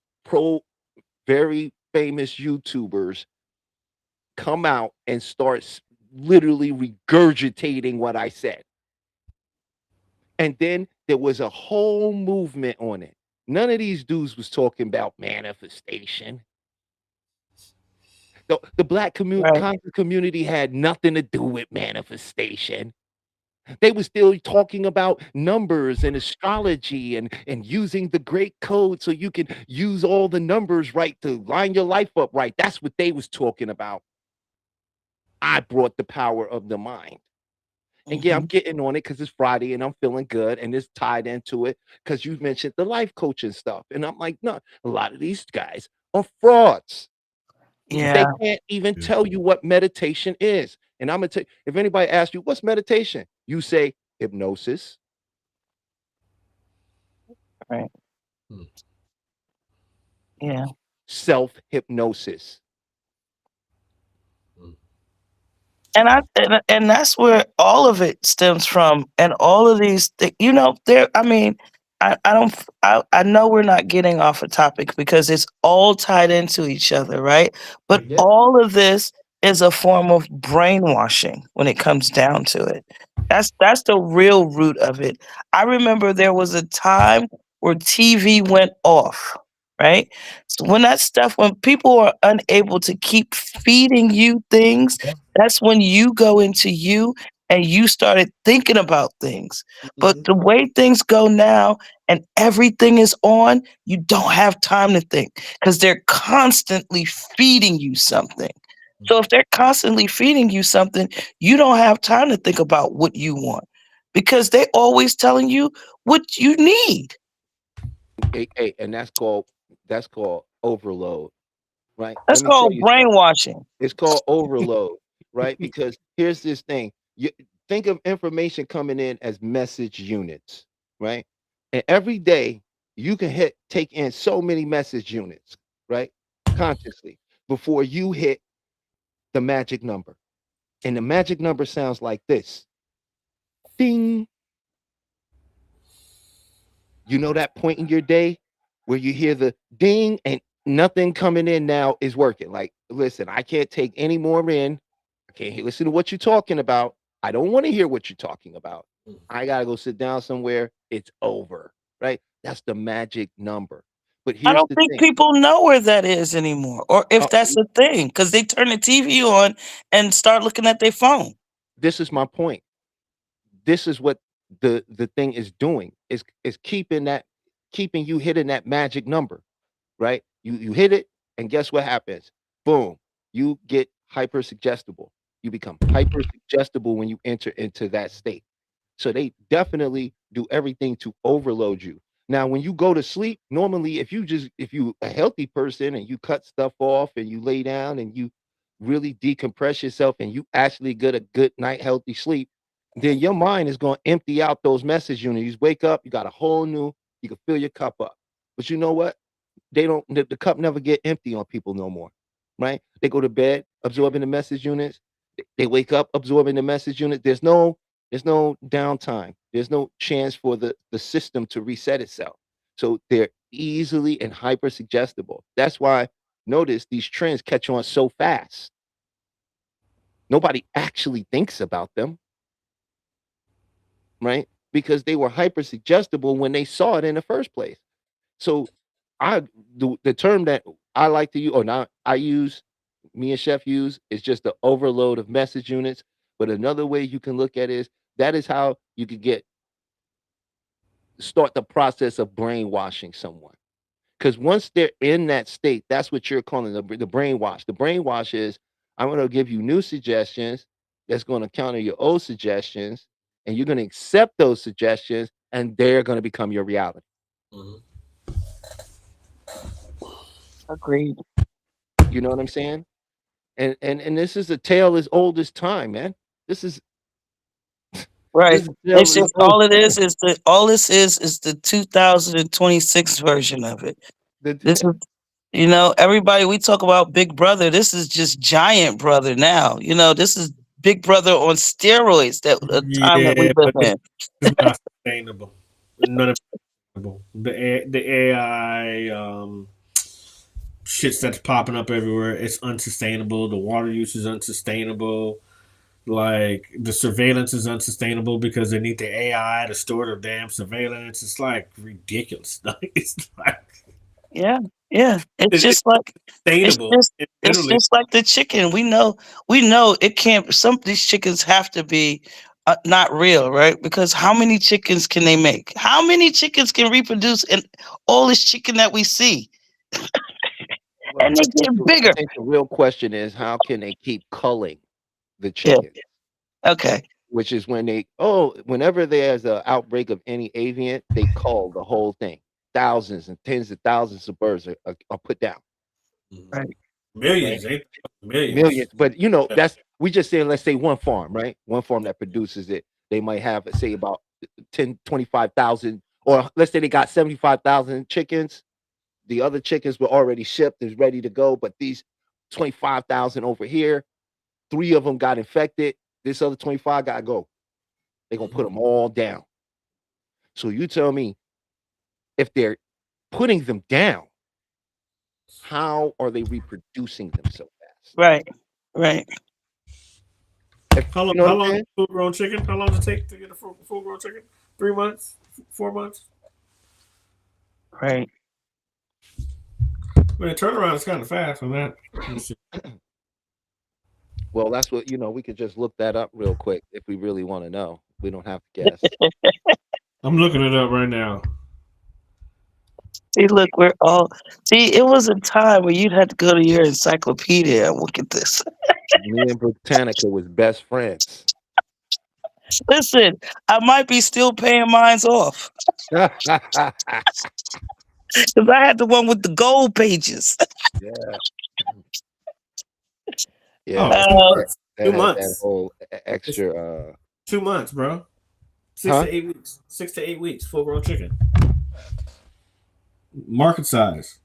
very famous YouTubers come out and start literally regurgitating what I said. And then there was a whole movement on it. None of these dudes was talking about manifestation. The black Right. conscious community had nothing to do with manifestation. They were still talking about numbers and astrology and using the great code so you can use all the numbers right to line your life up right. That's what they was talking about. I brought the power of the mind. And yeah, I'm Hmm. getting on it because it's Friday and I'm feeling good and it's tied into it because you mentioned the life coaching stuff. And I'm like, no, a lot of these guys are frauds. They Yeah. can't even yeah. tell you what meditation is. And I'm gonna tell you, if anybody asks you what's meditation, you say hypnosis, Right. Mm. Yeah. self-hypnosis. Mm. And that's where all of it stems from, and all of these there, I mean, I don't I know we're not getting off a topic because it's all tied into each other, right? But Yeah. all of this is a form of brainwashing when it comes down to it. That's the real root of it. I remember there was a time where TV went off, right? So when people are unable to keep feeding you things, that's when you go into you and you started thinking about things. But Mhm. the way things go now and everything is on, you don't have time to think because they're constantly feeding you something. So if they're constantly feeding you something, you don't have time to think about what you want because they're always telling you what you need. Hey, and that's called overload, right? That's Let me tell called you something. brainwashing. It's called overload, right? Because here's this thing. You think of information coming in as message units, right? And every day you can take in so many message units, right? Consciously before you hit the magic number. And the magic number sounds like this. Ding. You know that point in your day where you hear the ding and nothing coming in now is working. Like, listen, I can't take any more in. I can't listen to what you're talking about. I don't want to hear what you're talking about. I gotta go sit down somewhere. It's over. Right? That's the magic number. But I here's don't the think thing. people know where that is anymore, or if Uh, that's a thing, because they turn the TV on and start looking at their phone. this is my point. This is what the thing is doing. Is keeping you hitting that magic number. Right? You hit it, and guess what happens? Boom, you get hyper suggestible. You become hyper suggestible when you enter into that state. So they definitely do everything to overload you. Now, when you go to sleep, normally if you a healthy person and you cut stuff off and you lay down and you really decompress yourself and you actually get a good night healthy sleep, then your mind is going to empty out those message units. You wake up, you got a whole new, you can fill your cup up. But you know what? They don't the cup never get empty on people no more, right? They go to bed absorbing the message units. They wake up absorbing the message unit. There's no downtime. There's no chance for the system to reset itself. So they're easily and hyper suggestible. That's why notice these trends catch on so fast. Nobody actually thinks about them, right? Because they were hyper suggestible when they saw it in the first place. So I the term that I like to use, or not, I use, me and Chef use, is just the overload of message units. But another way you can look at it is that is how you could start the process of brainwashing someone. Because once they're in that state, that's what you're calling the brainwash. The brainwash is I'm going to give you new suggestions that's going to counter your old suggestions, and you're going to accept those suggestions, and they're going to become your reality. Mhm. Agreed. You know what I'm saying? And this is a tale as old as time, man. This is Right. this is a tale It's as just old all it as is the all this is the 2026 version of it. This time. is, you know, everybody, we talk about Big Brother. This is just Giant Brother now. You know, this is Big Brother on steroids. That the time that we Yeah, live but this in. is not sustainable. None of it is sustainable. The AI shits that's popping up everywhere. It's unsustainable. The water use is unsustainable. Like the surveillance is unsustainable because they need the AI to store the damn surveillance. It's like ridiculous. It's like Yeah, yeah. It's it's just like it's sustainable. just It's it's literally just like the chicken. We know it can't. Some of these chickens have to be not real, right? Because how many chickens can they make? How many chickens can reproduce in all this chicken that we see? Well, And they get I bigger. think the real question is how can they keep culling the Yeah. chicken? Okay. Which is when whenever there's an outbreak of any avian, they cull the whole thing. Thousands and tens of thousands of birds are put down, Right. right? millions, ain't they? Millions. Millions. But that's we just saying, let's say one farm, right? One farm that produces it. They might have, say, about 10, 25,000, or let's say they got 75,000 chickens. The other chickens were already shipped, is ready to go, but these 25,000 over here, 3 of them got infected. This other 25 got to go. They're going to put them all down. So you tell me, if they're putting them down, how are they reproducing them so fast? Right. Right. How long? You know what How I'm long saying? full grown chicken? How long does it take to get a full grown chicken? 3 months? 4 months? Right. I mean, the turnaround is kind of fast on that. Well, that's what, we could just look that up real quick if we really want to know. We don't have to guess. I'm looking it up right now. See, look, we're all see. It was a time where you'd have to go to your encyclopedia and look at this. Me and Britannica was best friends. Listen, I might be still paying mines off Yeah. because I had the one with the gold pages. Yeah, Oh, that, two Uh, months. that Two had that months. whole It's extra 2 months, bro. Six huh? to 8 weeks. 6 to 8 weeks. Full grown chicken. Market size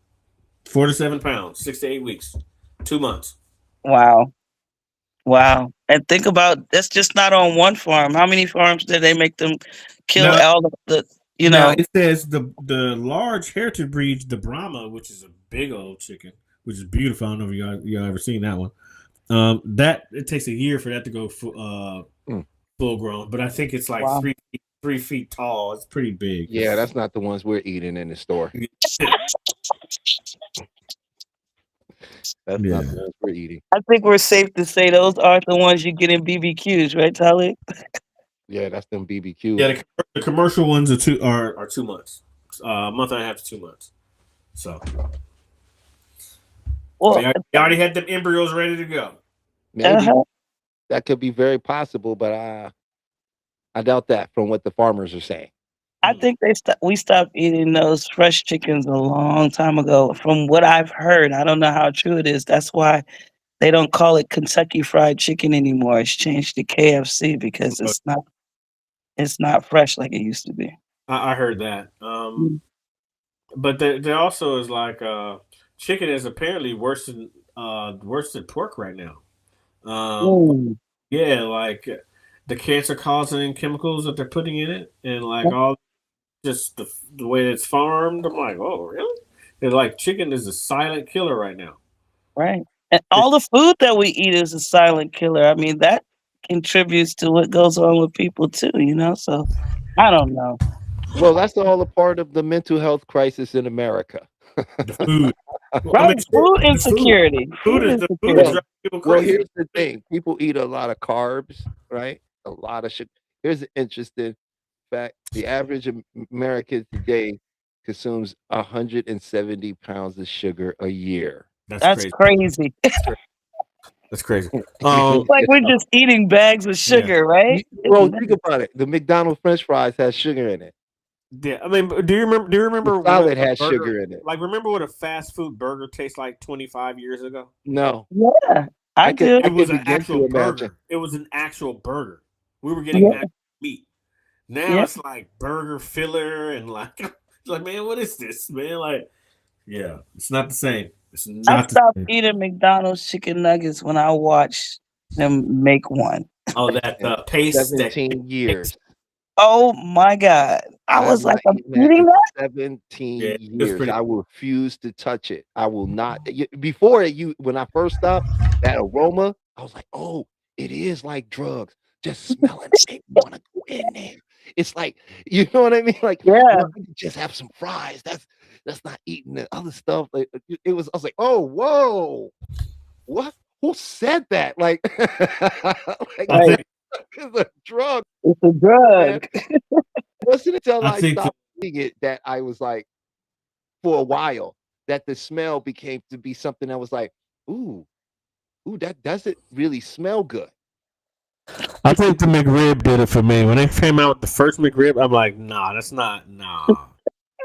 4 to 7 pounds. 6 to 8 weeks. 2 months. wow, wow! And think about that's just not on one farm. How many farms did they make them kill Now, all of the? You now know, it says the large heritage breeds, the Brahma, which is a big old chicken, which is beautiful. I don't know if y'all ever seen that one. That it takes a year for that to go Mm. full grown, but I think it's like wow. 3 feet tall. It's pretty big. Yeah, that's not the ones we're eating in the store. That's not Yeah. the ones we're eating. I think we're safe to say those aren't the ones you get in BBQs, right, Tali? Yeah, that's them Yeah, BBQs. the commercial ones are 2 months, a month and a half to 2 months. So Well, they already had them embryos ready to go. Maybe uh-huh. that could be very possible, but I doubt that from what the farmers are saying. I think we stopped eating those fresh chickens a long time ago. From what I've heard, I don't know how true it is. That's why they don't call it Kentucky Fried Chicken anymore. It's changed to KFC because it's not fresh like it used to be. I heard that. Mm. But there also is like chicken is apparently worse than pork right now. Mm. Yeah, like the cancer causing chemicals that they're putting in it, and like all just the way it's farmed. I'm like, oh really? And like chicken is a silent killer right now. Right. And all the food that we eat is a silent killer. I mean, that contributes to what goes on with people too, you know? So I don't know. Well, that's all a part of the mental health crisis in America. The food, Well, I mean, Right. Food the food, insecurity. food Food is the food is insecurity. Well, driving people well, crazy. here's the thing. People eat a lot of carbs, right? A lot of sugar. Here's an interesting fact. The average American today consumes 170 pounds of sugar a year. That's That's crazy. crazy. That's crazy. Like we're just eating bags of sugar, right? Well, think about it. The McDonald's French fries has sugar in it. Yeah, I mean, do you remember? Do you The remember what salad a has burger? sugar in it. Like, remember what a fast food burger tastes like 25 years ago? No, Yeah, I do. It was can an begin actual to imagine. burger. It was an actual burger. We were getting Yeah, actual meat. Now yeah. it's like burger filler and like, like, man, what is this, man? Like, yeah, it's not the same. It's I not the stopped same. eating McDonald's chicken nuggets when I watched them make one. Oh, that In paste that 17 years. Oh my God. I I have was like, not I'm eaten that eating in that? 17 yeah, it's years. pretty. I will refuse to touch it. I will not. Before when I first stopped, that aroma, I was like, oh, it is like drugs. Just smelling it, make me want to go in there. It's like, you know what I mean? Like, Yeah. I could just have some fries. That's not eating the other stuff. Like it was. I was like, oh, whoa, what? Who said that? Like, like I Right. think it's a drug, It's a man. drug. It wasn't until I I think stopped eating it that I was like, for a while, that the smell became to be something that was like, ooh, that doesn't really smell good. I think the McRib did it for me. When they came out with the first McRib, I'm like, nah, that's not. Nah,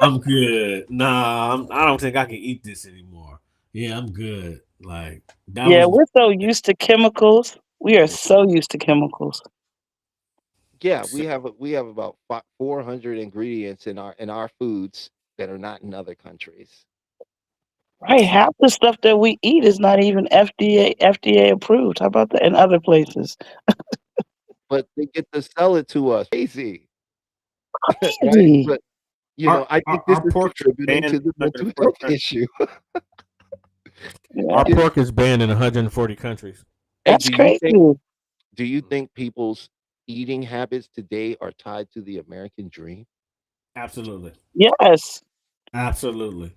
I'm good. Nah, I don't think I can eat this anymore. Yeah, I'm good. Like that Yeah, was we're so used to chemicals. We are so used to chemicals. Yeah, we have about 400 ingredients in our foods that are not in other countries. Right. Half the stuff that we eat is not even FDA approved. How about that in other places? But they get to sell it to us. Crazy, right? Crazy. But our, I our, think this our is pork is contributing banned to in the mental 140 health countries. issue. Yeah, our pork is banned in 140 countries. Hey, that's crazy. do you think people's eating habits today are tied to the American dream? Absolutely, Yes. absolutely.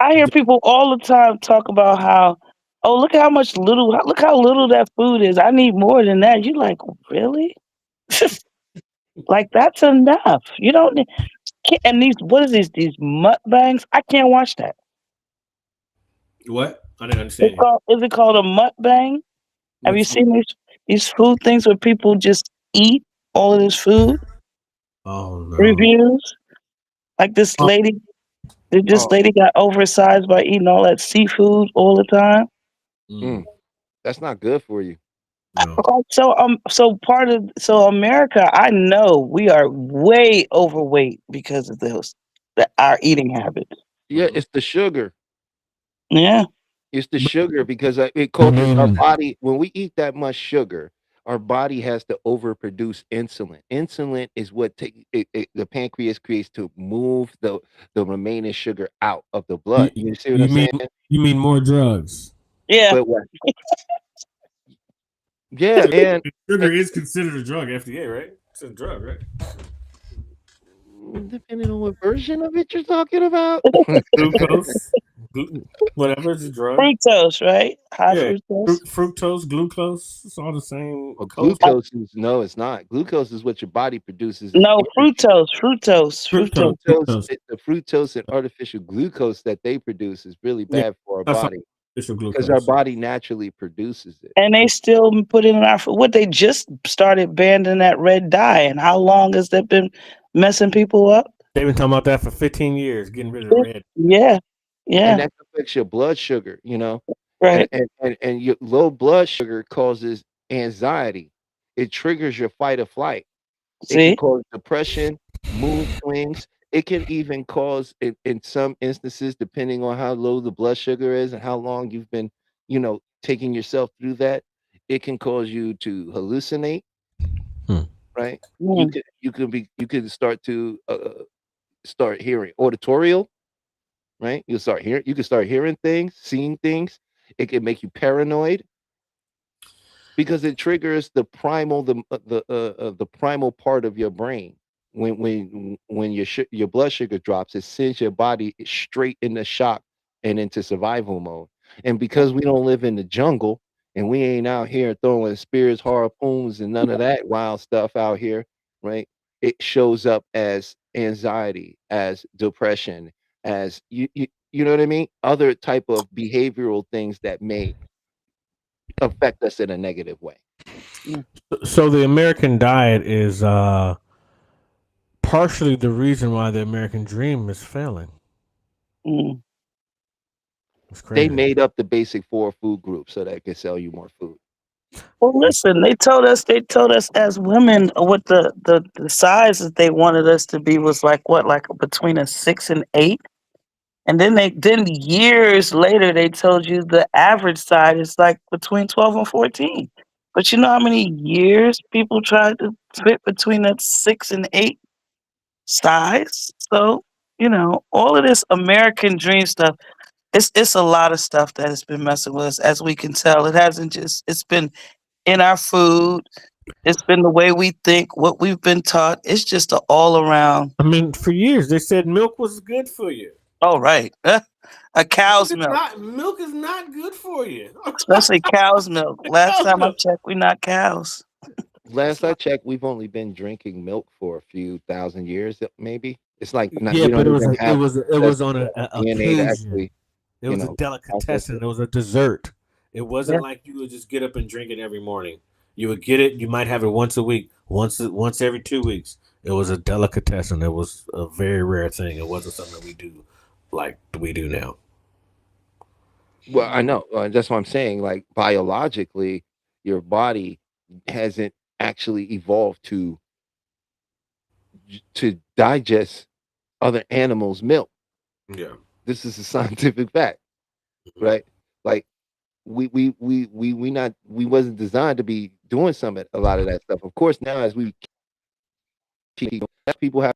I hear people all the time talk about how, oh, look how little that food is. I need more than that. You like, really? Like that's enough. You don't need and these what is these mukbangs? I can't watch that. What? I didn't It's understand you. called is it called a mukbang? Have you What's seen these food things where people just eat all of this food oh no. reviews? Like Oh, this Oh, lady got oversized by eating all that seafood all the time. mm, that's not good for you. no. So America, I know we are way overweight because of our eating habits. Yeah, Mhm. it's the sugar. Yeah. It's the But sugar because it I causes our mean, body when we eat that much sugar, our body has to overproduce insulin. Insulin is what the pancreas creates to move the remaining sugar out of the you, blood. You see what I'm you mean saying? you mean more drugs? Yeah. But what? Yeah, Sugar, and sugar is considered a drug. FDA, right? It's a drug, right? depending on what version of it you're talking about. Glucose, glu- whatever is a drug. Fructose, right? High Yeah, fructose. fructose, glucose. It's all the same Well, code. glucose is no, it's not. Glucose is what your body produces as No, energy. Fructose, Fructose, fructose. the fructose and artificial glucose that they produce is really Yeah, bad for our that's body artificial because our glucose. body naturally produces it. And they still put it in our food. What they just started banning that red dye, and how long has that been messing people up? they've been talking about that for 15 years, getting rid of the red. Yeah, And yeah, that affects your blood sugar, right. and your low blood sugar causes anxiety. It triggers your fight or flight. It can See, cause depression, mood swings. It can even cause, in some instances, depending on how low the blood sugar is and how long you've been, taking yourself through that, it can cause you to hallucinate, Hmm. right? You Mm, could you could start to start hearing auditorial, right? You can start hearing things, seeing things. It can make you paranoid because it triggers the primal part of your brain. When your blood sugar drops, it sends your body straight into shock and into survival mode. And because we don't live in the jungle and we ain't out here throwing spears, harpoons, and none of that wild stuff out here, right? It shows up as anxiety, as depression, as you know what I mean? Other type of behavioral things that may affect us in a negative way. So the American diet is partially the reason why the American dream is failing. Mm. It's They crazy. made up the basic 4 food groups so that it could sell you more food. Well, listen, they told us as women what the size that they wanted us to be was like what, like between a 6 and 8. And then years later they told you the average size is like between 12 and 14. But you know how many years people tried to fit between that 6 and 8 size? So, all of this American dream stuff, it's a lot of stuff that has been messing with us, as we can tell. It's been in our food. It's been the way we think, what we've been taught. It's just an all around. I mean, for years they said milk was good for you. Oh, right. A cow's milk. Milk is not good for you. Especially cow's milk. Last time I checked, we're not cows. Last I checked, we've only been drinking milk for a few thousand years, maybe. It's like Yeah, we but don't even have it was on a DNA to occasion. actually, It was a delicatessen. It was a dessert. It wasn't like you would just get up and drink it every morning. You would get it. You might have it once a week, once every 2 weeks. It was a delicatessen. It was a very rare thing. It wasn't something that we do like we do now. Well, I know. That's what I'm saying. Like biologically, your body hasn't actually evolved to digest other animals' milk. Yeah. This is a scientific fact, right? Like we wasn't designed to be doing a lot of that stuff. Of course, now as we people have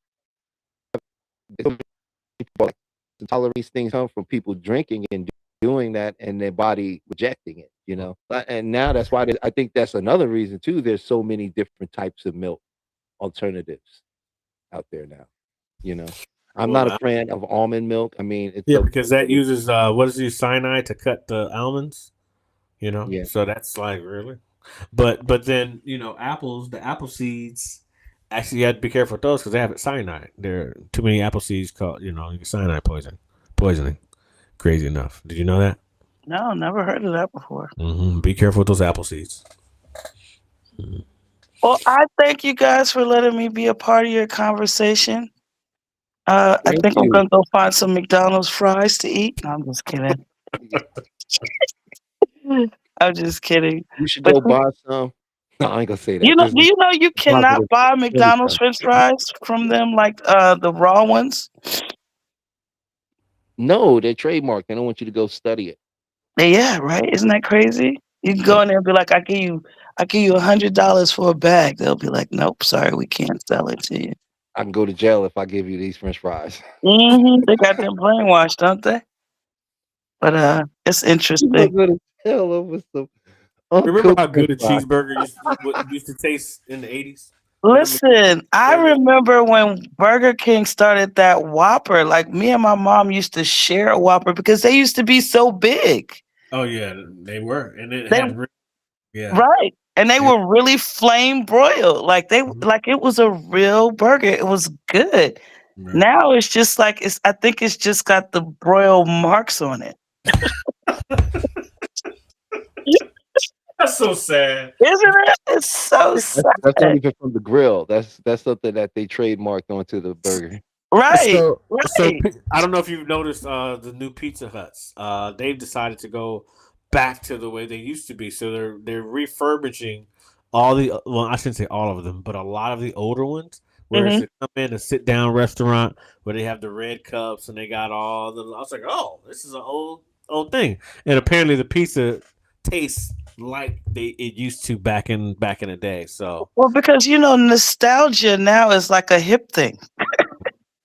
tolerate things come from people drinking and doing that and their body rejecting it, and now that's why I think that's another reason too. There's so many different types of milk alternatives out there now. I'm not a fan of almond milk. I mean, it's because that uses what is it, cyanide to cut the almonds, Yeah. So that's like really, but then the apple seeds. Actually, you have to be careful with those because they have cyanide. There are too many apple seeds called, cyanide poisoning. Crazy enough. Did you know that? No, never heard of that before. Mm-hmm. Be careful with those apple seeds. Mm-hmm. Well, I thank you guys for letting me be a part of your conversation. I think I'm going to go find some McDonald's fries to eat. No, I'm just kidding. I'm just kidding. You should go buy some. No, I ain't gonna say that. Do you know you cannot buy McDonald's French fries from them, like the raw ones? No, they're trademarked. They don't want you to go study it. Yeah, right. Isn't that crazy? You can go in there and be like, "I give you $100 for a bag." They'll be like, "Nope, sorry, we can't sell it to you." I can go to jail if I give you these French fries. They got them brainwashed, don't they? But it's interesting. You go to jail over some. Remember how good a cheeseburger used to taste in the 80s? Listen, I remember when Burger King started that Whopper. Like, me and my mom used to share a Whopper because they used to be so big. Oh yeah, they were, and right, and they were really flame broiled. Like like it was a real burger. It was good. Right. Now it's just like I think it's just got the broil marks on it. That's so sad, isn't it? It's so sad. That's not even from the grill. That's something that they trademarked onto the burger. Right. So I don't know if you've noticed the new Pizza Huts. They've decided to go back to the way they used to be. So they're refurbishing I shouldn't say all of them, but a lot of the older ones. Where it's come in a sit down restaurant where they have the red cups and they got all the. I was like, oh, this is an old thing, and apparently the pizza tastes like it used to back in the day. So because nostalgia now is like a hip thing.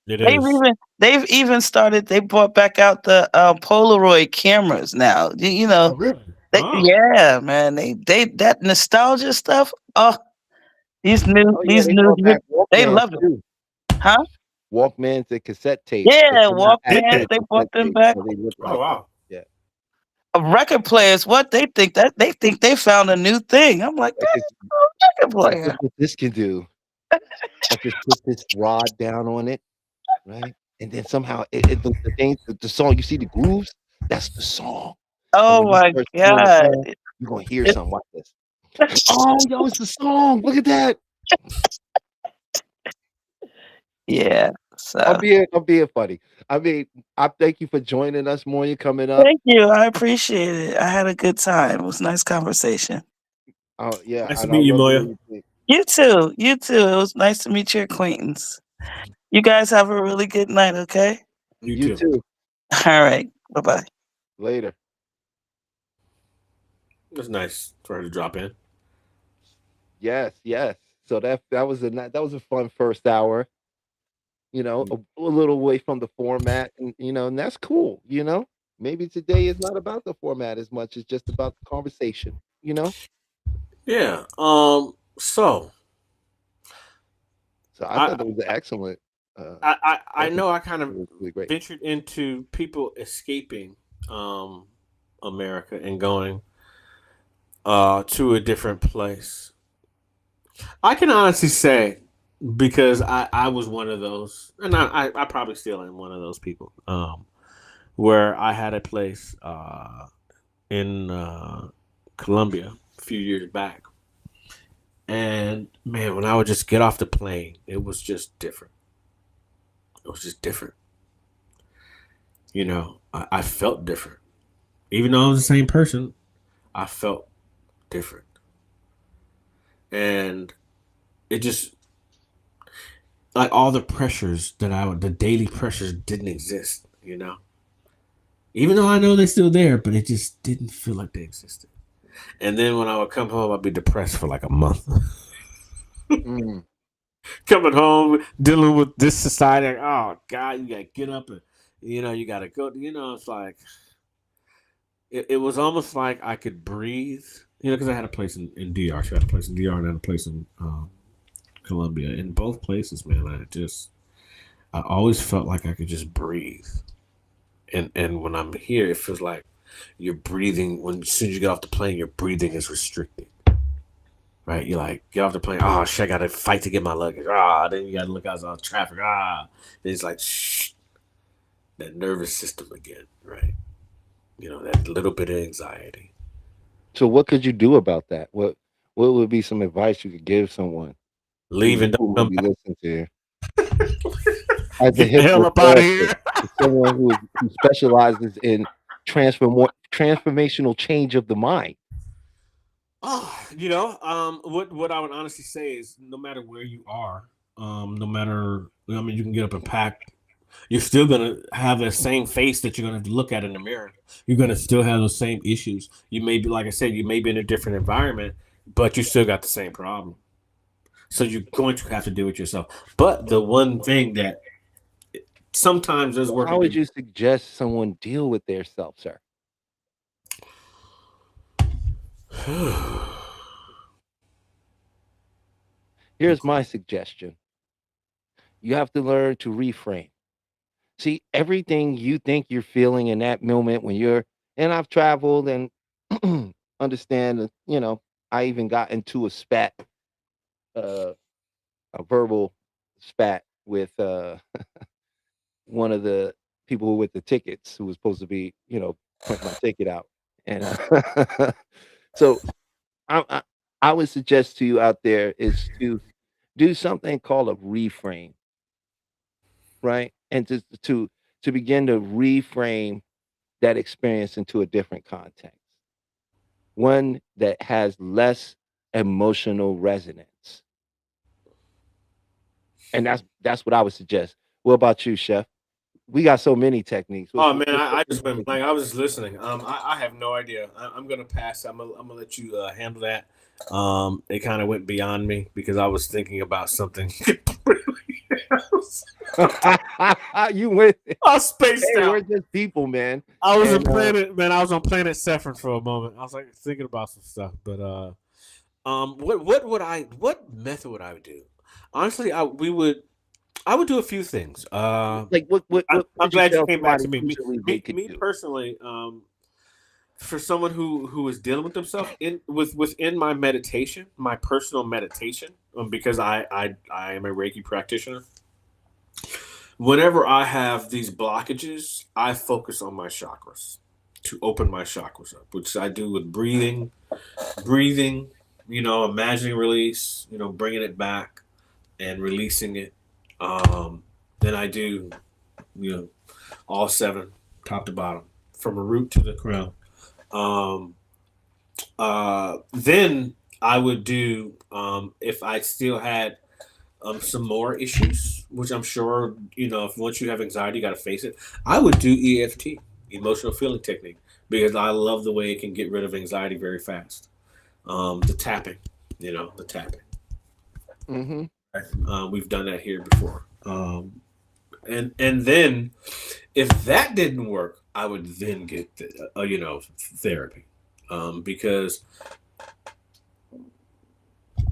They've even started. They brought back out the Polaroid cameras now. Oh, really? Yeah, man. They that nostalgia stuff. Oh, these new they love it, huh? Walkmans and cassette tapes. But Yeah, they're not Walkmans, actual they brought cassette them tapes, back. so they look Oh like wow. yeah. Record players, what they think they found a new thing. I'm like, Like that's it's, a record look player. what this can do. I just put this rod down on it, right? And then somehow the song, you see the grooves? That's the song. And Oh when you my start spinning the god. song, you're gonna hear It- something like this. Oh, yo, it's the song. Look at that. yeah. So I'm being funny. I mean, I thank you for joining us, Moya, coming up. thank you. I appreciate it. I had a good time. It was a nice conversation. Oh yeah, Nice to and I meet you, love the way Moya. you think. You too. You too. It was nice to meet your acquaintance. You guys have a really good night, okay? You You too. too. All right. Bye bye. Later. It was nice for her to drop in. Yes, yes. So that was a fun first hour. You know, a little away from the format, and and that's cool. Maybe today is not about the format as much as just about the conversation. Yeah. So So I I thought that was excellent. I That was know I kind of really great. ventured into people escaping America and going to a different place. I can honestly say because I was one of those, and I probably still am one of those people. Where I had a place in Colombia a few years back, and man, when I would just get off the plane, it was just different. It was just different. I felt different, even though I was the same person. I felt different, and it just like all the pressures the daily pressures didn't exist. Even though I know they're still there, but it just didn't feel like they existed. And then when I would come home, I'd be depressed for like a month. Mm. Coming home, dealing with this society, like, oh God, you gotta get up and you gotta go. It's like it was almost like I could breathe. Because I had a place in DR. So I had a place in DR and I had a place in Colombia. In both places, man, I always felt like I could just breathe. And when I'm here, it feels like you're breathing. As soon as you get off the plane, your breathing is restricted. Right? You like get off the plane. Oh shit! I gotta fight to get my luggage. Then you gotta look outside traffic. Then it's like shh, that nervous system again. Right? That little bit of anxiety. So what could you do about that? What would be some advice you could give someone Leave and who don't would come be back. listening to you? As a Get the hell up out of here. hypnotherapist, someone who specializes in transformational change of the mind. What I would honestly say is no matter where you are, no matter you can get up and pack, you're still gonna have that same face that you're gonna have to look at in the mirror. You're gonna still have those same issues. You may be, like I said, you may be in a different environment, but you still got the same problem. So you're going to have to deal with yourself. But the one thing that sometimes does work. How would you suggest someone deal with their self, sir? Here's my suggestion. You have to learn to reframe. See, everything you think you're feeling in that moment and I've traveled and understand that, I even got into uh, a verbal spat with one of the people who with the tickets who was supposed to be, print my ticket out. And so I I would suggest to you out there is to do something called a reframe, right? And to begin to reframe that experience into a different context, one that has less emotional resonance. And that's what I would suggest. What about you, Chef? We got so many techniques. Oh man, I just went blank. I was just listening. I have no idea. I'm gonna pass. I'm gonna let you handle that. It kind of went beyond me because I was thinking about something completely else. You went. I spaced Hey, out. we're just people, man. I was And, I was on planet Saffron for a moment. I was like thinking about some stuff, but what method would I do? Honestly, I would do a few things. Like what I'm would you glad you tell came back somebody to me. Me, usually they me, could me do? personally, for someone who is dealing with themselves within my meditation, my personal meditation, because I am a Reiki practitioner. Whenever I have these blockages, I focus on my chakras to open my chakras up, which I do with breathing, imagining release, bringing it back and releasing it. Then I do, you know, all seven, top to bottom, from a root to the crown. Um, then I would do, if I still had some more issues, which I'm sure, if once you have anxiety, you got to face it. I would do EFT, emotional feeling technique, because I love the way it can get rid of anxiety very fast. The tapping, the tapping. Mm-hmm. We've done that here before. And then if that didn't work, I would then get therapy, because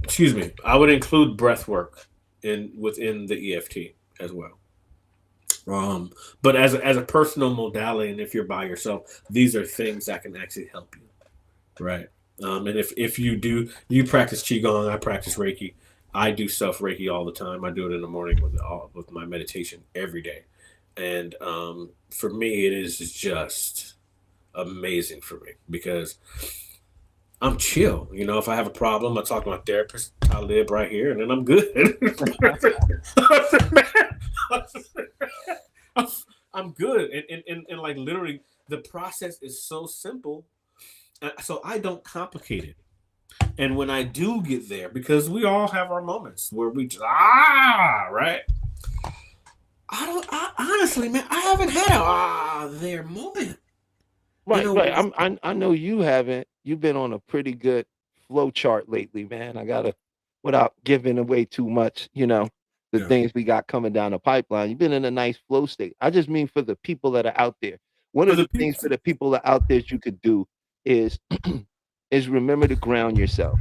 excuse me, I would include breath work within the EFT as well. But as a personal modality, and if you're by yourself, these are things that can actually help you, right? And if you practice qigong, I practice Reiki. I do self Reiki all the time. I do it in the morning with my meditation every day, and for me, it is just amazing for me because I'm chill. If I have a problem, I talk to my therapist. I live right here, and then I'm good. I'm good, and like literally, the process is so simple, so I don't complicate it. And when I do get there, because we all have our moments where we just right. Honestly, man, I haven't had a there moment. Right, right. I know you haven't. You've been on a pretty good flow chart lately, man. I gotta, without giving away too much, the Yeah. things we got coming down the pipeline. You've been in a nice flow state. I just mean for the people that are out there. One For of the the things people, for the people that are out there that you could do is is remember to ground yourself.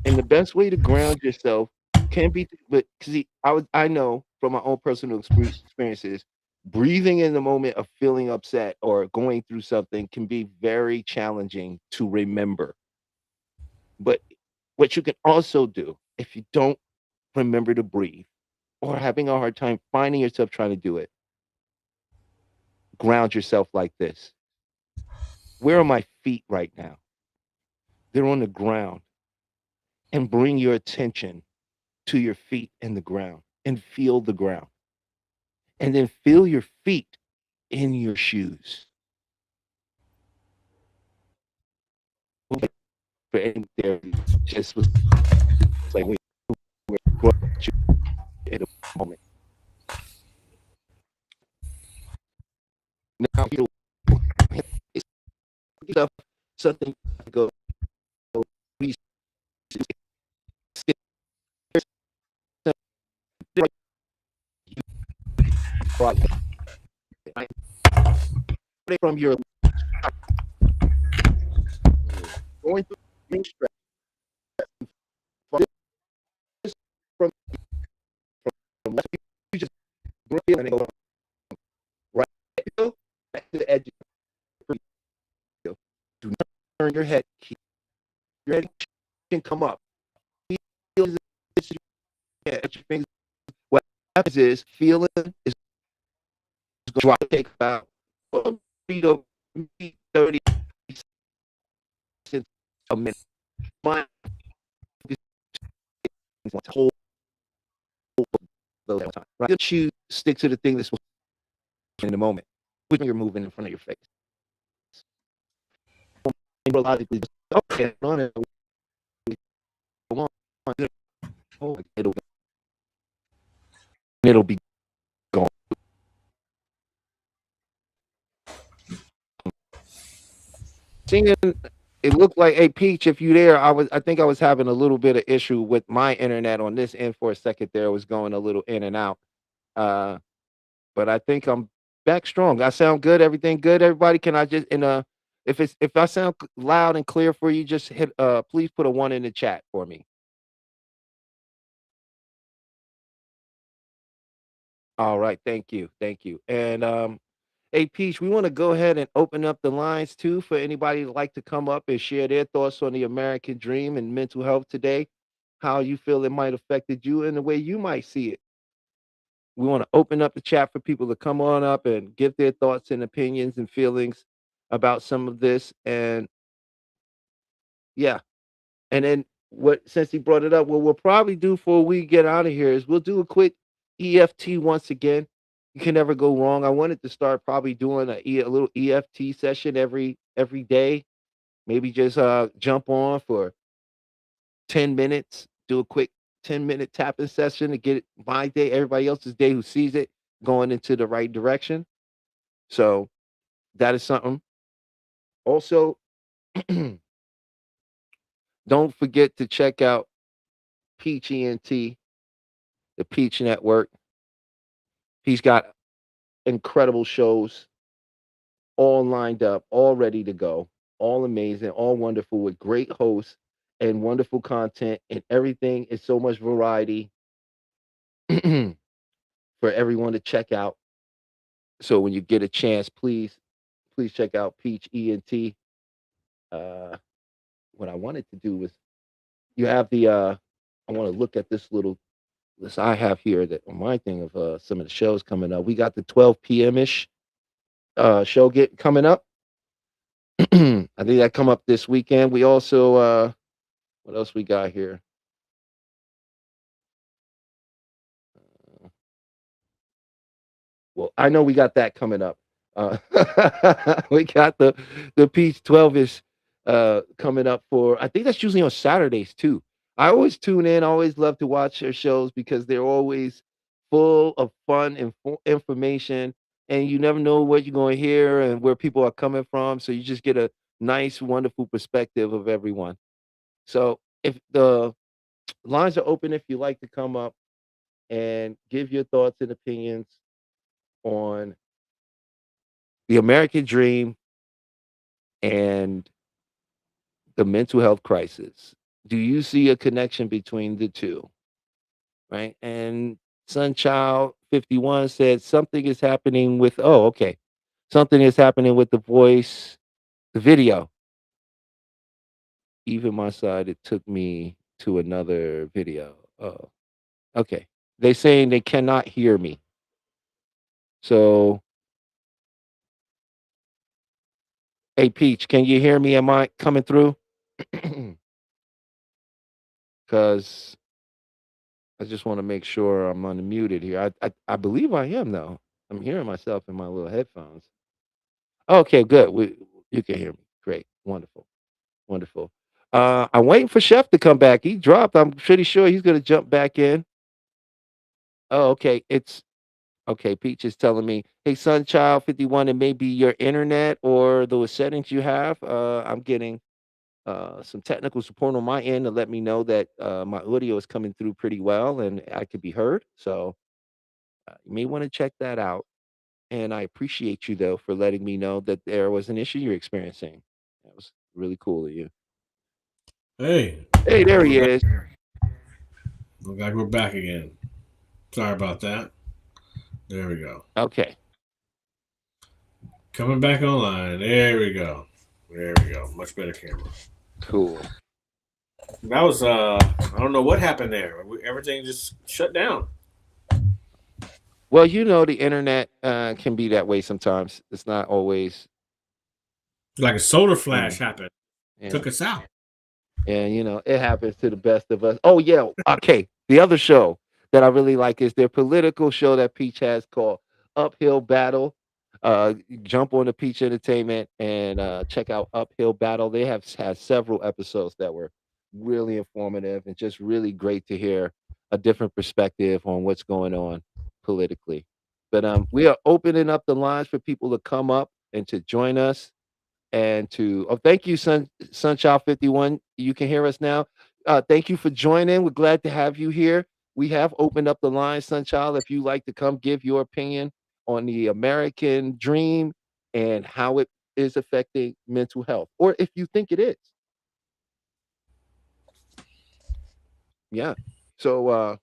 And the best way to ground yourself can be, but see, I know from my own personal experiences, breathing in the moment of feeling upset or going through something can be very challenging to remember. But what you can also do if you don't remember to breathe or having a hard time finding yourself trying to do it, ground yourself like this. Where are my feet right now? They're on the ground. And bring your attention to your feet in the ground and feel the ground. And then feel your feet in your shoes. For any therapy, just was like we're at a moment. Now it's stuff something to go from your going through main stress from left you just feel and go right back to the edge. Do not turn your head. Keep your head can come up. Feel as if you at your fingers. What happens is feeling is going to take about 30 seconds a minute. Mind wants to hold the time. Right? You choose stick to the thing that's in the moment. When you're moving in front of your face. Logically, okay, on it. It'll be gone. Singing, it looked like, hey Peach, if you there, I think I was having a little bit of issue with my internet on this end for a second there. It was going a little in and out. Uh, but I think I'm back strong. I sound good, everything good, everybody. Can I just if I sound loud and clear for you, just hit please put a 1 in the chat for me. All right, thank you, thank you. And hey, Peach, we want to go ahead and open up the lines too for anybody who'd like to come up and share their thoughts on the American dream and mental health today, how you feel it might affected you and the way you might see it. We want to open up the chat for people to come on up and give their thoughts and opinions and feelings about some of this. And yeah, and then what since he brought it up, what we'll probably do before we get out of here is we'll do a quick EFT once again. You can never go wrong. I wanted to start probably doing a little EFT session every day. Maybe just jump on for 10 minutes, do a quick 10-minute tapping session to get my day, everybody else's day who sees it going into the right direction. So that is something. Also, don't forget to check out Peach ENT, the Peach Network. He's got incredible shows all lined up, all ready to go, all amazing, all wonderful with great hosts and wonderful content and everything is so much variety for everyone to check out. So when you get a chance, please check out Peach ENT. Uh, what I wanted to do was you have the I want to look at this little list I have here that on my thing of some of the shows coming up. We got the 12 p.m. ish show get coming up. I think that come up this weekend. We also what else we got here? Well, I know we got that coming up. Uh, we got the Peach 12ish coming up for I think that's usually on Saturdays too. I always tune in, I always love to watch their shows because they're always full of fun and information and you never know what you're going to hear and where people are coming from, so you just get a nice wonderful perspective of everyone. So if the lines are open if you like to come up and give your thoughts and opinions on the American dream and the mental health crisis. Do you see a connection between the two? Right. And Sunchild 51 said something is happening with, oh, okay. Something is happening with the voice, the video. Even my side, it took me to another video. Oh, okay. They saying they cannot hear me. So, hey, Peach, can you hear me? Am I coming through? Because I just want to make sure I'm unmuted here. I believe I am though. I'm hearing myself in my little headphones. Okay, good. You can hear me. Great. Wonderful. Wonderful. I'm waiting for Chef to come back. He dropped. I'm pretty sure he's gonna jump back in. Oh, okay. It's okay. Peach is telling me, hey, Sunchild 51, it may be your internet or those settings you have. I'm getting some technical support on my end to let me know that my audio is coming through pretty well and I could be heard. So you may want to check that out. And I appreciate you though for letting me know that there was an issue you're experiencing. That was really cool of you. Hey, Hey, there he we're back. is. Look like we're back again. Sorry about that. There we go. Okay. Coming back online. There we go. There we go. Much better camera. Cool. That was I don't know what happened there. Everything just shut down. Well, you know the internet can be that way sometimes. It's not always. Like a solar flash happened. Yeah. Took us out. And you know, it happens to the best of us. Oh yeah. Okay. The other show that I really like is their political show that Peach has called Uphill Battle. Jump on the Peach Entertainment and check out Uphill Battle. They have had several episodes that were really informative and just really great to hear a different perspective on what's going on politically. But we are opening up the lines for people to come up and to join us and to thank you, Sunchild 51. You can hear us now. Thank you for joining. We're glad to have you here. We have opened up the line, Sunchild. If you like to come give your opinion on the American dream and how it is affecting mental health, or if you think it is. Yeah. So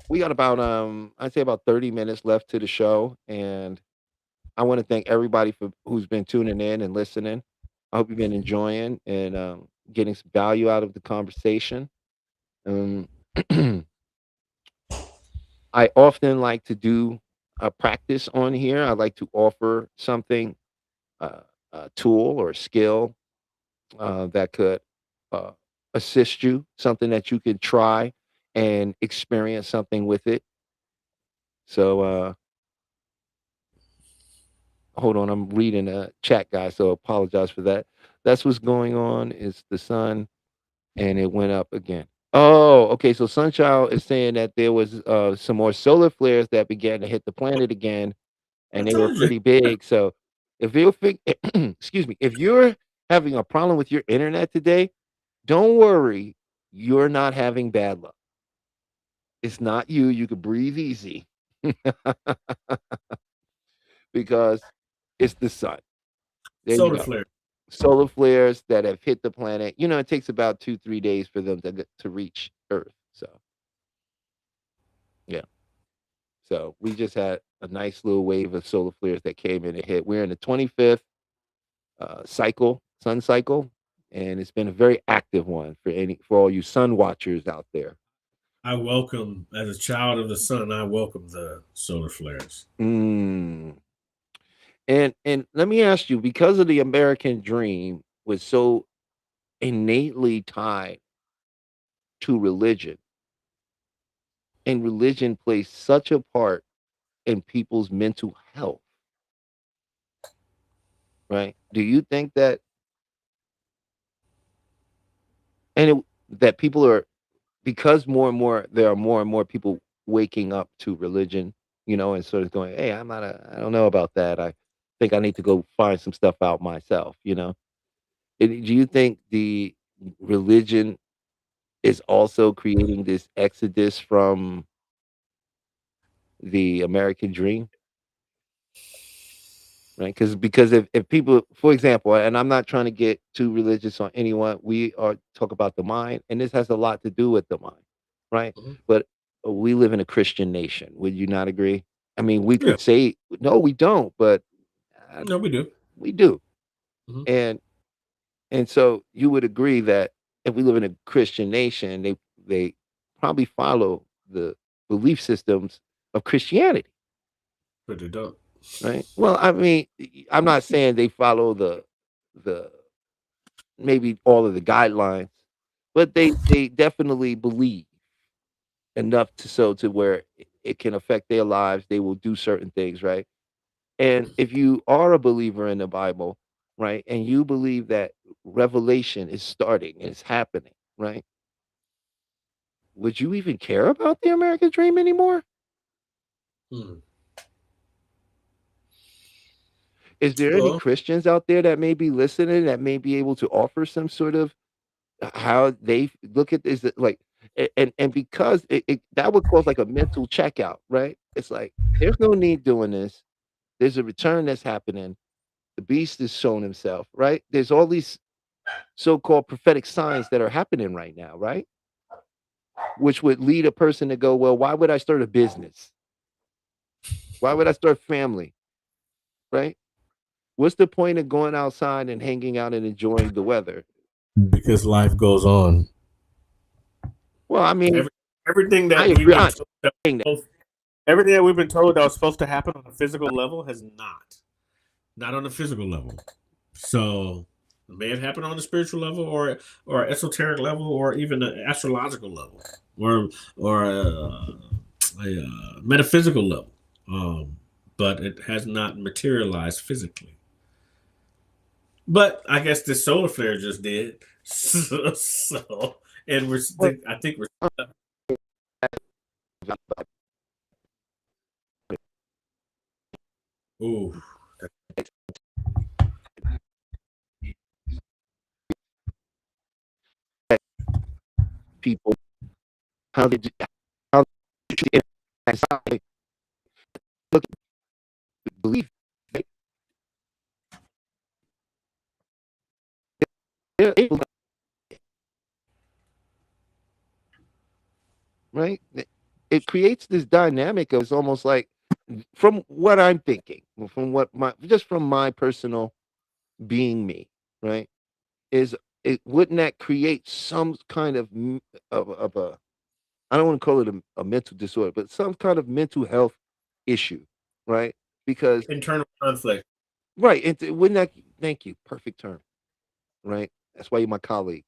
we got about I'd say about 30 minutes left to the show, and I want to thank everybody for who's been tuning in and listening. I hope you've been enjoying and getting some value out of the conversation. Um, I often like to do a practice on here. I like to offer something, uh, a tool or a skill that could uh, assist you, something that you can try and experience something with it. So, hold on, I'm reading a chat, guys. So apologize for that. That's what's going on. Is the sun, and it went up again. Oh, okay. So Sunchild is saying that there was some more solar flares that began to hit the planet again, I and they were told you. pretty big. So if you're, excuse me, if you're having a problem with your internet today, don't worry. You're not having bad luck. It's not you. You could breathe easy because it's the sun. There you Solar go. flare. Solar flares that have hit the planet. It takes about 2-3 days for them to reach Earth. So yeah. So we just had a nice little wave of solar flares that came in and hit. We're in the 25th sun cycle, and it's been a very active one for all you sun watchers out there. I welcome, as a child of the sun, I welcome the solar flares. Mm. And let me ask you, because of the American dream was so innately tied to religion, and religion plays such a part in people's mental health, right? Do you think that and it, that people are because more and more there are more and more people waking up to religion, and sort of going, "Hey, I don't know about that. I think I need to go find some stuff out myself." Do you think the religion is also creating this exodus from the American dream? Right? Because if people, for example, and I'm not trying to get too religious on anyone, we are talk about the mind, and this has a lot to do with the mind, right? Mhm. But we live in a Christian nation. Would you not agree? I mean, we Yeah, could say no, we don't, but uh, no, we do. we do, Mhm. and so you would agree that if we live in a Christian nation, they probably follow the belief systems of Christianity. But they don't. Right. Well, I mean, I'm not saying they follow the maybe all of the guidelines, but they definitely believe enough to where it can affect their lives. They will do certain things, right? And if you are a believer in the Bible, right, and you believe that revelation is starting, it's happening, right? Would you even care about the American dream anymore? Hmm. Is there any Well, Christians out there that may be listening that may be able to offer some sort of how they look at this like and because that would cause like a mental checkout, right? It's like there's no need doing this. There's a return that's happening. The beast is showing himself, right? There's all these so-called prophetic signs that are happening right now, right? Which would lead a person to go, well, why would I start a business? Why would I start family? Right? What's the point of going outside and hanging out and enjoying the weather? because life goes on. Well, I mean, Every, everything I that we've agree. been I'm told saying that. everything that we've been told that was supposed to happen on a physical level has not on the physical level. So it may have happened on the spiritual level, or esoteric level, or even an astrological level, or a metaphysical level. But it has not materialized physically. But I guess this solar flare just did. So and Well, I think we're ooh. people, how they do, how they treat anxiety, look at belief, right? They're able right? it creates this dynamic of, it's almost like, from what I'm thinking, from what my just from my personal being me, right? Is it wouldn't that create some kind of of a, I don't want to call it a mental disorder, but some kind of mental health issue, right? Because Internal conflict. right, wouldn't that, thank you, perfect term, right? That's why you're my colleague.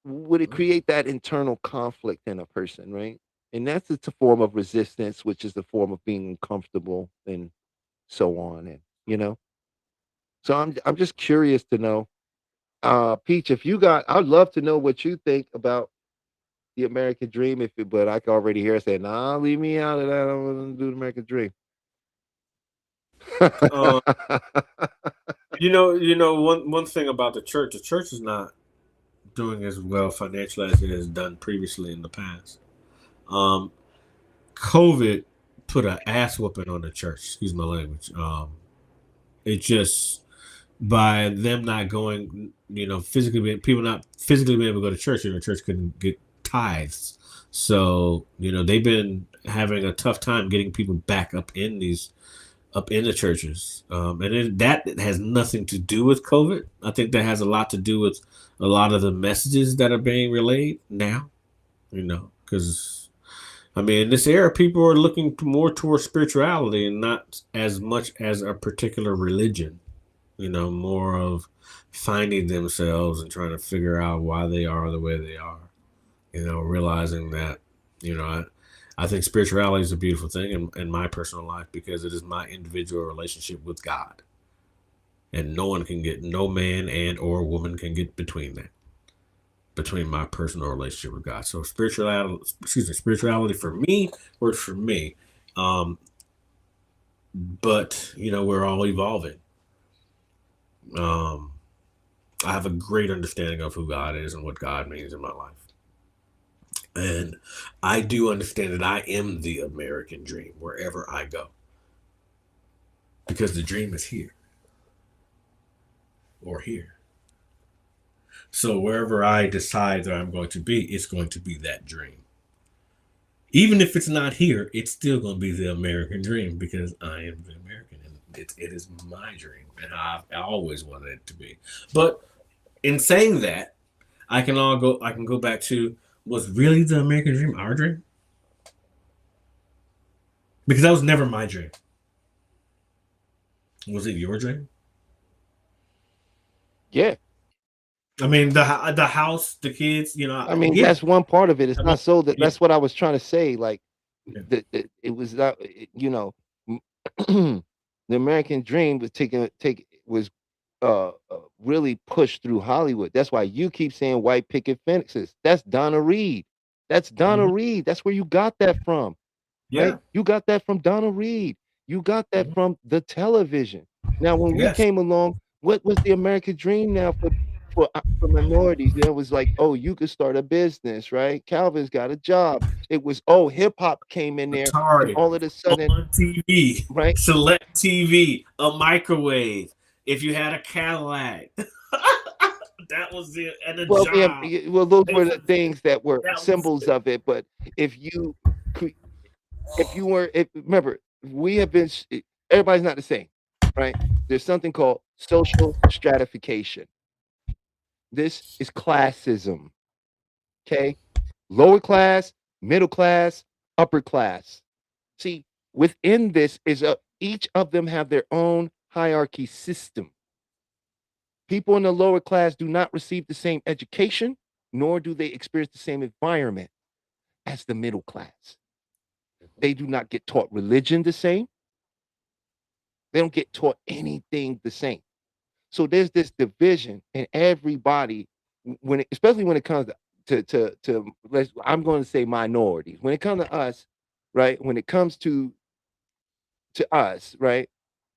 Would it create that internal conflict in a person, right? And that's, it's a form of resistance, which is the form of being uncomfortable and so on, and so I'm just curious to know, Peach, if you got, I'd love to know what you think about the American dream. If it, but I can already hear her saying, "Nah, leave me out of that. I don't want to do the American dream." Um, one thing about the church is not doing as well financially as it has done previously in the past. Um, COVID put an ass whooping on the church. Excuse my language. It just, by them not going, people not physically being able to go to church, church couldn't get tithes. So, they've been having a tough time getting people back up in the churches. That has nothing to do with COVID. I think that has a lot to do with a lot of the messages that are being relayed now, because in this era, people are looking more towards spirituality and not as much as a particular religion. More of finding themselves and trying to figure out why they are the way they are. Realizing that, I think spirituality is a beautiful thing in my personal life because it is my individual relationship with God. And no man and or woman can get between my personal relationship with God. So spirituality for me works for me. But we're all evolving. I have a great understanding of who God is and what God means in my life. And I do understand that I am the American dream wherever I go. Because the dream is here. Or here. So wherever I decide that I'm going to be, it's going to be that dream. Even if it's not here, it's still going to be the American dream because I am the American. And it is my dream. And I always wanted it to be. But in saying that, I can go back to, was really the American dream our dream? Because that was never my dream. Was it your dream? Yeah. The house, the kids, yeah. That's one part of it. It's not so that Yeah. that's what I was trying to say. Like, Yeah. it was not, the American dream was really pushed through Hollywood. That's why you keep saying white picket fences. That's Donna Reed. That's Donna Reed. That's where you got that from. Yeah. Right? You got that from Donna Reed. You got that from the television. Now, when we came along, what was the American dream now for minorities? It was like, oh, you could start a business, right? Calvin's got a job. It was, oh, hip hop came in there, and all of a sudden, on TV, right? select TV, a microwave. If you had a Cadillac, that was it, and a job. Yeah, well, those were the things that were symbols of it. But remember, we have been, everybody's not the same, right? There's something called social stratification. This is classism. Okay? Lower class, middle class, upper class. See, within this is each of them have their own hierarchy system. People in the lower class do not receive the same education, nor do they experience the same environment as the middle class. They do not get taught religion the same. They don't get taught anything the same. So there's this division in everybody, especially when it comes to I'm going to say minorities. When it comes to us, right? When it comes to us, right?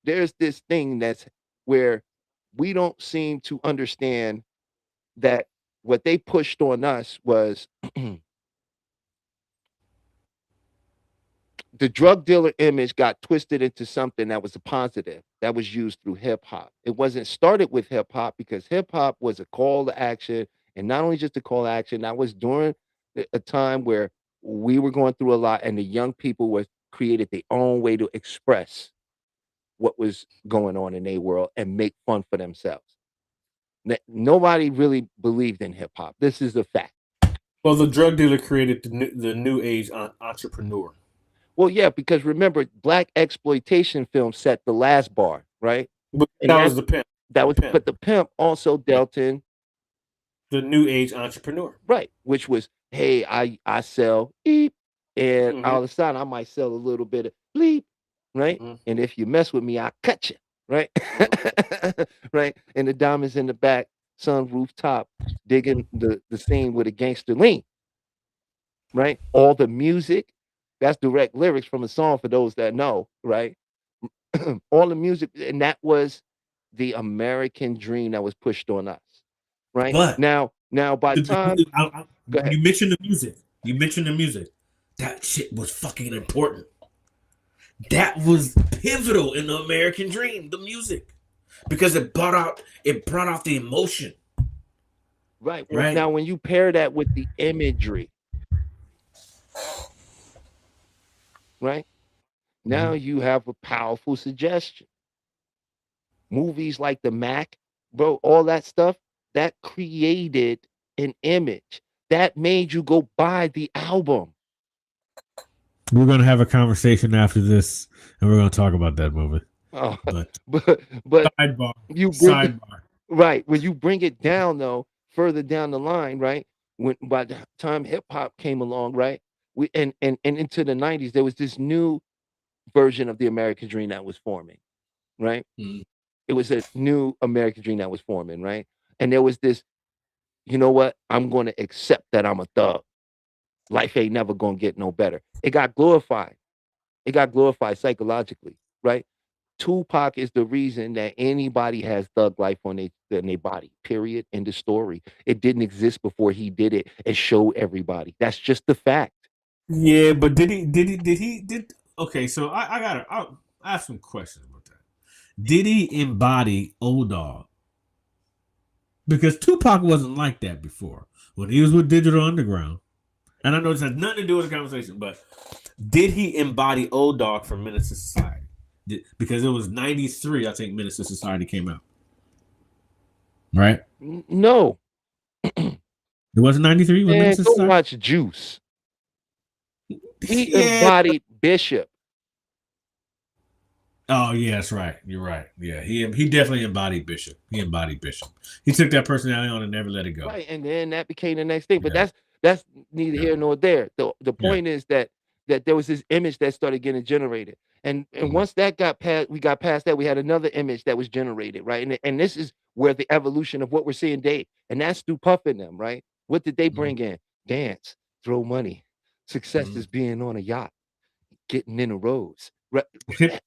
There's this thing that's where we don't seem to understand that what they pushed on us was the drug dealer image got twisted into something that was a positive that was used through hip hop. It wasn't started with hip hop because hip hop was a call to action, and not only just a call to action. That was during a time where we were going through a lot, and the young people was created their own way to express what was going on in their world and make fun for themselves. Nobody really believed in hip hop. This is a fact. Well, the drug dealer created the new age entrepreneur. Well, yeah, because remember, black exploitation film set the last bar, right? But And that was the pimp. that was, pimp. but the pimp also dealt in The new age entrepreneur. right, which was, hey, I sell eep, and Mhm. all of a sudden I might sell a little bit of bleep, right? Mhm. And if you mess with me, I'll cut you, right? Right, and the diamonds in the back, sun rooftop, digging the scene with a gangster lean, right? All the music, that's direct lyrics from a song for those that know, right? All the music, and that was the American dream that was pushed on us, right? But Now by the time, go ahead. You mentioned the music. You mentioned the music. That shit was fucking important. That was pivotal in the American dream, the music, because it brought out the emotion. Right. Well, Right. now, when you pair that with the imagery, right? Now you have a powerful suggestion. Movies like The Mac, bro, all that stuff, that created an image that made you go buy the album. We're gonna have a conversation after this, and we're gonna talk about that movie. Oh, But but sidebar, you bring sidebar. right when you bring it down though, further down the line, right? When by the time hip hop came along, right? We and into the 90s, there was this new version of the American dream that was forming, right? Mhm. It was a new American dream that was forming, right? And there was this, you know what? I'm going to accept that I'm a thug. Life ain't never going to get no better. It got glorified. It got glorified psychologically, right? Tupac is the reason that anybody has thug life on their body, period. End of story. It didn't exist before he did it and showed everybody. That's just the fact. Yeah, but did okay, so I'll ask some questions about that. Did he embody Old Dog? Because Tupac wasn't like that before when he was with Digital Underground. And I know this has nothing to do with the conversation, but did he embody Old Dog from Menace to Society? Because it was 93, I think Menace to Society came out. Right? No. It wasn't 93 when Man, Menace to go Society? watch Juice. He Yeah. embodied Bishop. Oh yeah, that's right. You're right. Yeah, he definitely embodied Bishop. He embodied Bishop. He took that personality on and never let it go. Right, and then that became the next thing. But Yeah. that's neither Yeah. here nor there. The Yeah. point is that there was this image that started getting generated. And Mhm. once that got past, we got past that, we had another image that was generated, right? And this is where the evolution of what we're seeing today. And that's Stu Puff in them, right? What did they Mhm. bring in? Dance, throw money. Success Mhm. is being on a yacht, getting in a rose. Right? Straight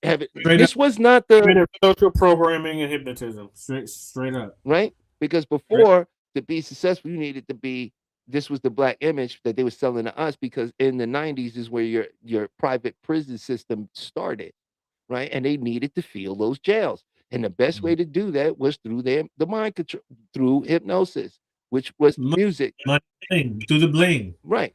This was not the up social programming and hypnotism. Straight up. right? Because before to be successful, you needed to be. This was the black image that they were selling to us because in the 90s is where your private prison system started, right? And they needed to fill those jails. And the best way to do that was through the mind control, through hypnosis, which was music, Money bling, through the bling. right?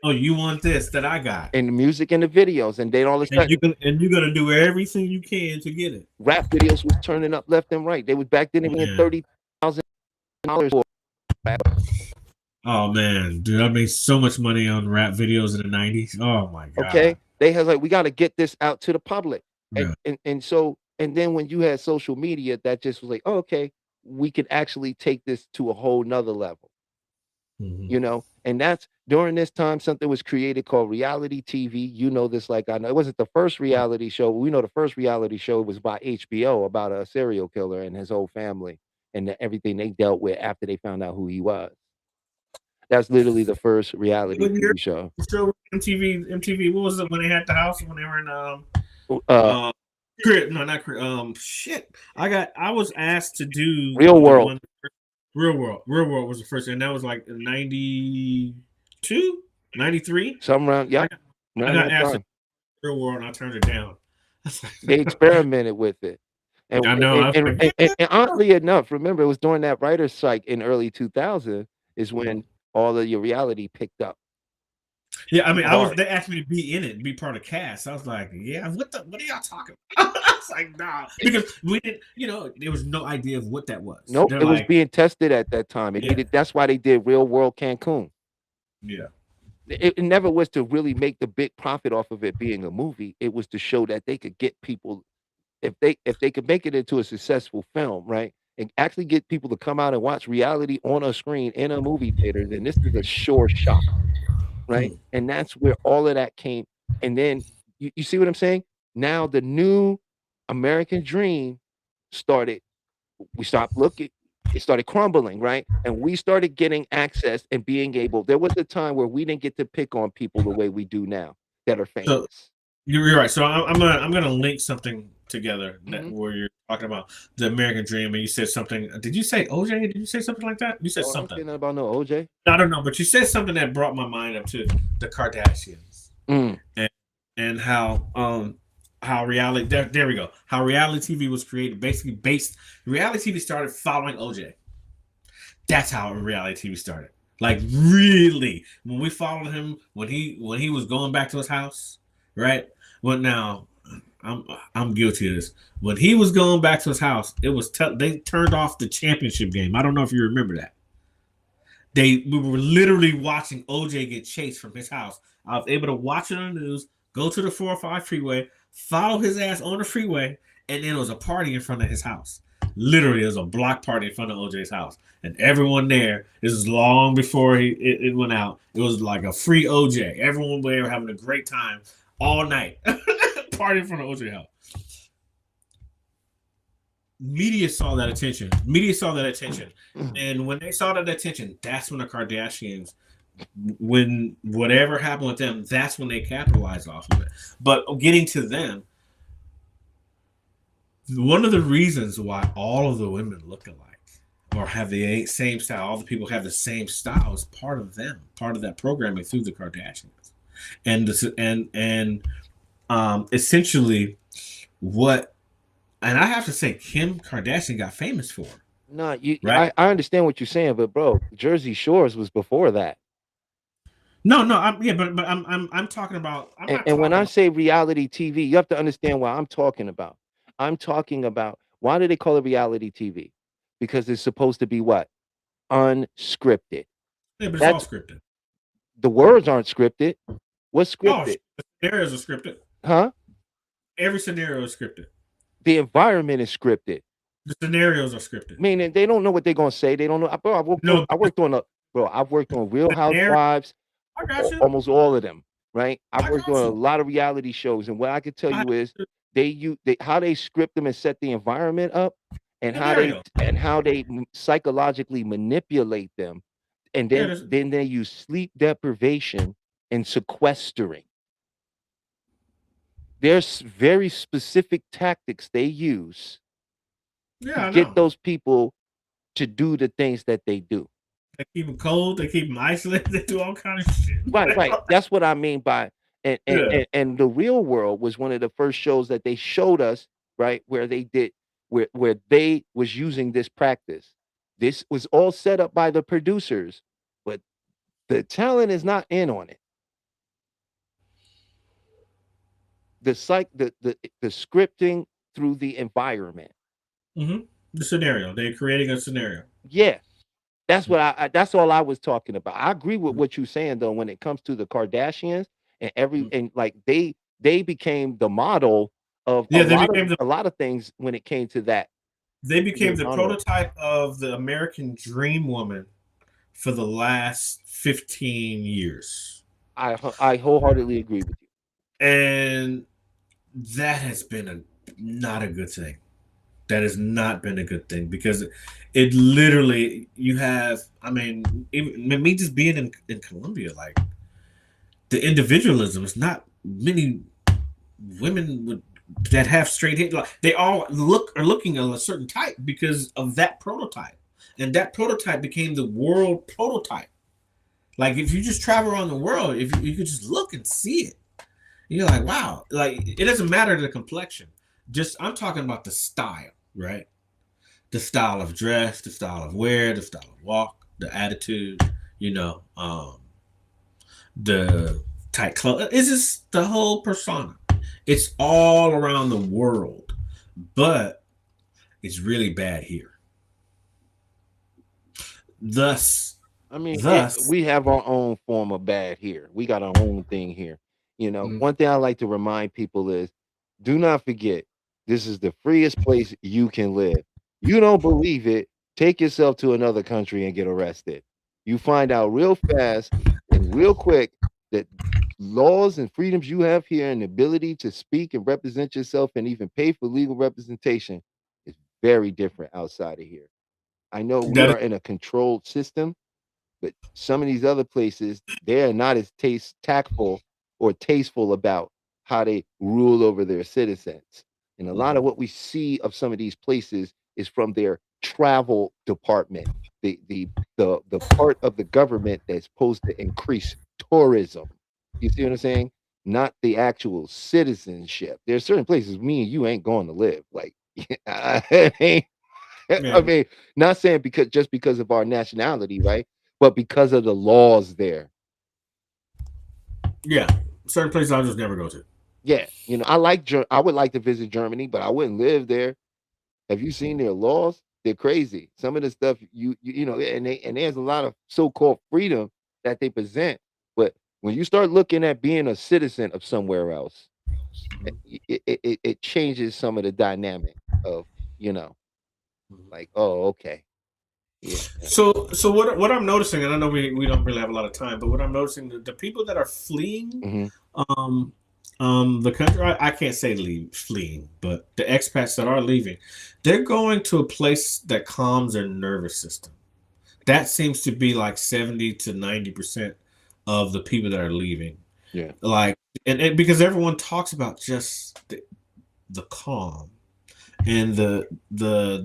Oh, you want this that I got. And the music and the videos. And then all of a sudden, And you're gonna do everything you can to get it. rap videos was turning up left and right. They was back then, they were Yeah. $30,000 for rap. Oh man, dude, I made so much money on rap videos in the 90s. Oh my god. Okay. They had like, we got to get this out to the public. Yeah. And so, and then when you had social media, that just was like, oh, okay, we could actually take this to a whole nother level, Mhm. you know? And that's during this time, something was created called reality TV. You know this, like I know it wasn't the first reality show. We know the first reality show was by HBO about a serial killer and his whole family and everything they dealt with after they found out who he was. That's literally the first reality When you're- TV show. Show MTV. What was it when they had the house when they were in Crib? No, not Crib. Shit. I was asked to do Real World. Real World was the first, and that was like 92, 93. Some round, yeah. I got asked to do Real World, and I turned it down. They experimented with it. And, I know. and oddly enough, remember, it was during that writer's strike in early 2000 is when all of your reality picked up. Yeah, I mean, Hard. they asked me to be in it and be part of the cast. I was like, yeah, what are y'all talking about? I was like, nah, because we didn't, there was no idea of what that was. Nope, They're it was like, being tested at that time. It yeah, needed. That's why they did Real World Cancun. yeah. It never was to really make the big profit off of it being a movie. It was to show that they could get people, if they could make it into a successful film, right? And actually get people to come out and watch reality on a screen in a movie theater, then this is a sure shot, right? Mm. And that's where all of that came. And then you see what I'm saying? Now the new American dream started. We stopped looking. It started crumbling, right? And we started getting access and being able. There was a time where we didn't get to pick on people the way we do now that are So famous. you're right. So I'm gonna link something together Mhm. where you're talking about the American dream, and you said something. Did you say OJ? Did you say something like that? You said Oh, I ain't something. saying nothing about no OJ. I don't know, but you said something that brought my mind up to the Kardashians Mm. and how reality there we go. How reality TV was created, basically based reality TV started following OJ. That's how reality TV started. Like really, when we followed him when he was going back to his house, right? Well, now I'm guilty of this. When he was going back to his house, it was they turned off the championship game. I don't know if you remember that. We were literally watching OJ get chased from his house. I was able to watch it on the news, go to the 405 freeway, follow his ass on the freeway, and then it was a party in front of his house. Literally, it was a block party in front of OJ's house, and everyone there. This is long before it went out. It was like a free OJ. Everyone there having a great time all night, party in front of OJ's house. Media saw that attention. And when they saw that attention, that's when the Kardashians, when whatever happened with them, that's when they capitalized off of it. But getting to them, one of the reasons why all of the women look alike or have the same style, all the people have the same style, is part of them, part of that programming through the Kardashians, and essentially what. And I have to say, Kim Kardashian got famous for. No, right? I understand what you're saying, but bro, Jersey Shores was before that. No, but I'm talking about. And when I say reality TV, you have to understand what I'm talking about. I'm talking about, why do they call it reality TV? Because it's supposed to be what? Unscripted. Yeah, but it's all scripted. The words aren't scripted. What's scripted? The scenarios are scripted. Huh? Every scenario is scripted. The environment is scripted. The scenarios are scripted. Meaning they don't know what they're gonna say. They don't know. Bro, I've worked on Real Housewives. I got you. Almost all of them, right? I've worked on a lot of reality shows, and what I can tell you is how they script them and set the environment up, and how they psychologically manipulate them, and then they use sleep deprivation and sequestering. There's very specific tactics they use to get those people to do the things that they do. They keep them cold. They keep them isolated. They do all kinds of shit. Right. That's what I mean by and The Real World was one of the first shows that they showed us, right, where they was using this practice. This was all set up by the producers, but the talent is not in on it. The scripting through the environment. Mm-hmm. The scenario. They're creating a scenario. Yeah. That's what that's all I was talking about. I agree with what you're saying though when it comes to the Kardashians and and like they became the model of a lot of things when it came to that. They became the prototype of the American dream woman for the last 15 years. I wholeheartedly agree with you. And that has been not a good thing. That has not been a good thing because it literally, you have, I mean, me just being in Colombia, like the individualism is not many women that have straight hair. Like, they all are looking a certain type because of that prototype. And that prototype became the world prototype. Like if you just travel around the world, if you could just look and see it, you're like, wow, like it doesn't matter the complexion. Just I'm talking about the style, right? The style of dress, the style of wear, the style of walk, the attitude, the tight clothes. It's just the whole persona. It's all around the world, but it's really bad here. Thus, I mean, thus, we have our own form of bad here. We got our own thing here. mm, One thing I like to remind people is do not forget this is the freest place you can live. You don't believe it, take yourself to another country and get arrested. You find out real fast and real quick that laws and freedoms you have here and the ability to speak and represent yourself and even pay for legal representation is very different outside of here. I know we that are in a controlled system, but some of these other places, they're not as tactful or tasteful about how they rule over their citizens. And a lot of what we see of some of these places is from their travel department, the part of the government that's supposed to increase tourism. You see what I'm saying? Not the actual citizenship. There's certain places me and you ain't going to live. Like I ain't yeah, I mean, not saying because of our nationality, right? But because of the laws there. yeah. Certain places I'll just never go to. Yeah, I would like to visit Germany, but I wouldn't live there. Have you seen their laws? They're crazy. Some of the stuff and there's a lot of so-called freedom that they present, but when you start looking at being a citizen of somewhere else, it changes some of the dynamic of, you know, like, oh, okay. Yeah. So what I'm noticing, and I know we don't really have a lot of time, but what I'm noticing, the people that are fleeing Hmm. um the country, I can't say fleeing, but the expats that are leaving, they're going to a place that calms their nervous system. That seems to be like 70 to 90% of the people that are leaving. Yeah. Like, and because everyone talks about just the calm and the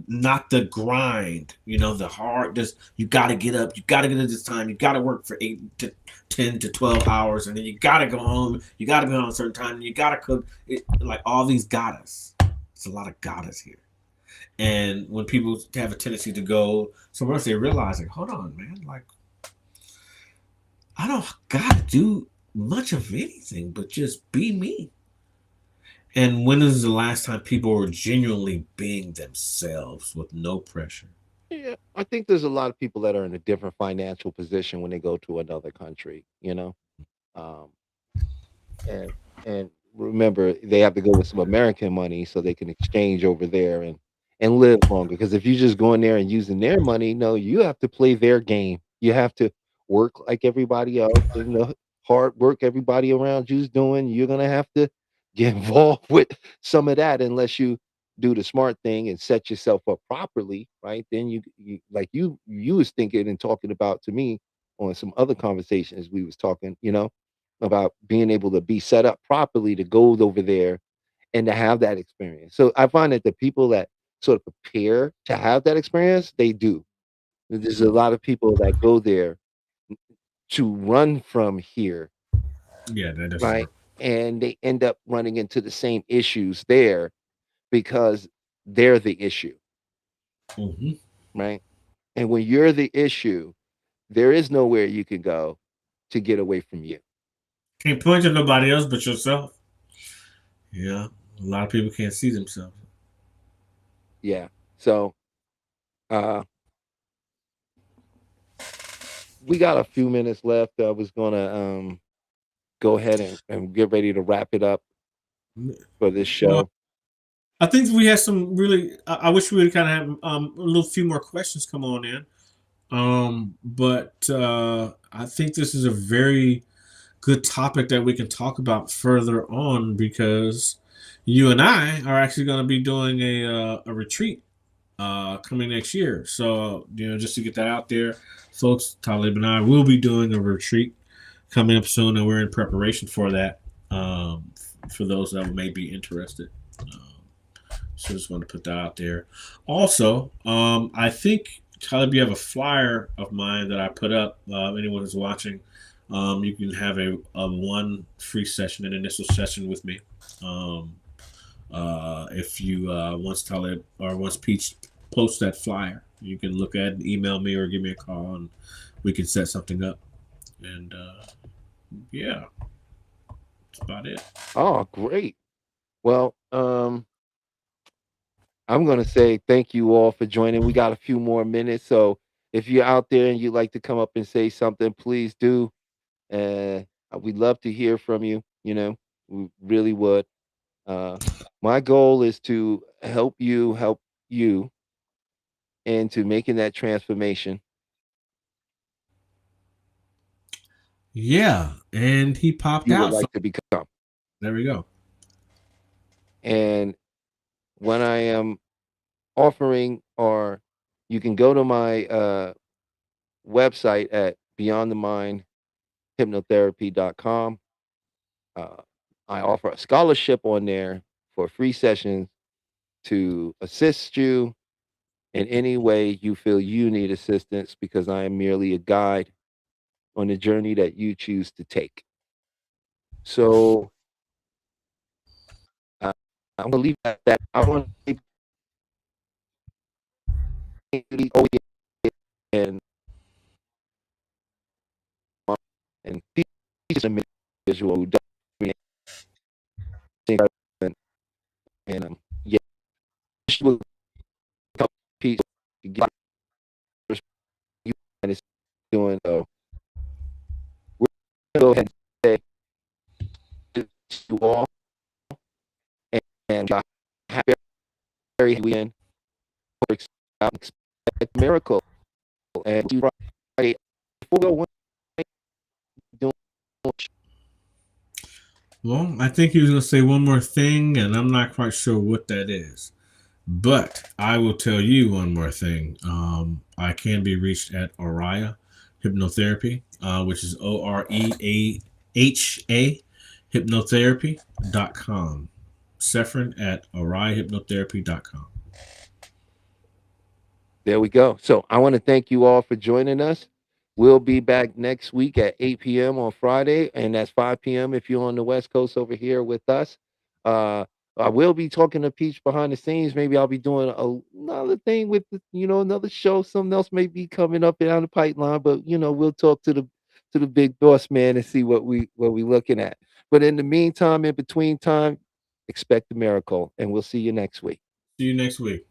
not the grind, the hard, just you got to get up, you got to get at this time, you got to work for 8 to 10 to 12 hours, and then you got to go home, you got to be home at a certain time, and you got to cook it, like all these gotta. It's a lot of gotta here. And when people have a tendency to go somewhere else, they realize, like, hold on, man, like I don't gotta do much of anything but just be me. And when is the last time people were genuinely being themselves with no pressure? Yeah, I think there's a lot of people that are in a different financial position when they go to another country, um, and and remember they have to go with some American money so they can exchange over there and live longer. Because if you just go in there and using their money, no, you have to play their game. You have to work like everybody else, and the hard work everybody around you's doing. You're gonna have to get involved with some of that unless you do the smart thing and set yourself up properly, right? Then you like you was thinking and talking about to me on some other conversations we was talking, about being able to be set up properly to go over there and to have that experience. So I find that the people that sort of prepare to have that experience, they do. There's a lot of people that go there to run from here, Yeah, that doesn't right? work. And they end up running into the same issues there because they're the issue, Hmm. right? And when you're the issue, there is nowhere you can go to get away from you. Can't point to nobody else but yourself. Yeah, a lot of people can't see themselves. Yeah. So uh we got a few minutes left. I was gonna go ahead and get ready to wrap it up for this Well, show. I think we had some really. I wish we would kind of have a little few more questions come on in. But I think this is a very good topic that we can talk about further on because you and I are actually going to be doing a retreat coming next year. So just to get that out there, folks, Talib and I will be doing a retreat coming up soon, and we're in preparation for that. For those that may be interested. So just want to put that out there. Also, I think Talib, you have a flyer of mine that I put up. Anyone who's watching, you can have a one free session, an initial session with me. If you once Talib or once Peach posts that flyer, you can look at it, email me or give me a call, and we can set something up. And yeah, that's about it. Oh, great. Well, I'm going to say thank you all for joining. We got a few more minutes, so if you're out there and you'd like to come up and say something, please do. Uh, we'd love to hear from you. We really would. Uh, my goal is to help you into making that transformation Yeah, and he popped you would out. So like to become. there we go. And when I am offering, or you can go to my website at beyondthemindhypnotherapy.com. Uh, I offer a scholarship on there for free sessions to assist you in any way you feel you need assistance, because I am merely a guide on the journey that you choose to take. So uh, I'm gonna leave it at that. I want to and and he's an individual who does and, yeah, she will help people get you and it's doing so. We're gonna go ahead and say to you all, and happy very weekend. Expect a miracle, and you right before we go one doing. Well, I think he was going to say one more thing, and I'm not quite sure what that is. But I will tell you one more thing. I can be reached at Oraya Hypnotherapy, which is OREAHA hypnotherapy.com. Sephron at OrayaHypnotherapy.com. There we go. So I want to thank you all for joining us. We'll be back next week at 8 p.m. on Friday, and that's 5 p.m. if you're on the West Coast over here with us. I will be talking to Peach behind the scenes. Maybe I'll be doing another thing with another show. Something else may be coming up down the pipeline, but we'll talk to the big boss man and see what we looking at. But in the meantime, in between time, expect a miracle, and we'll see you next week. See you next week.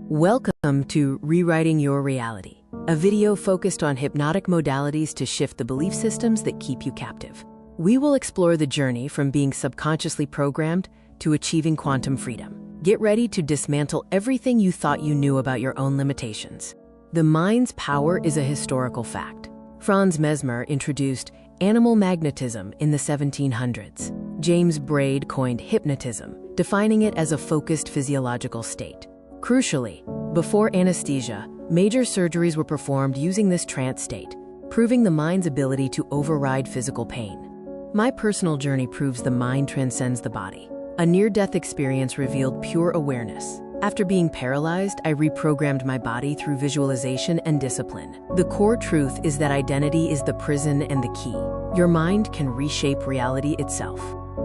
Welcome to Rewriting Your Reality, a video focused on hypnotic modalities to shift the belief systems that keep you captive. We will explore the journey from being subconsciously programmed to achieving quantum freedom. Get ready to dismantle everything you thought you knew about your own limitations. The mind's power is a historical fact. Franz Mesmer introduced animal magnetism in the 1700s. James Braid coined hypnotism, defining it as a focused physiological state. Crucially, before anesthesia, major surgeries were performed using this trance state, proving the mind's ability to override physical pain. My personal journey proves the mind transcends the body. A near-death experience revealed pure awareness. After being paralyzed, I reprogrammed my body through visualization and discipline. The core truth is that identity is the prison and the key. Your mind can reshape reality itself.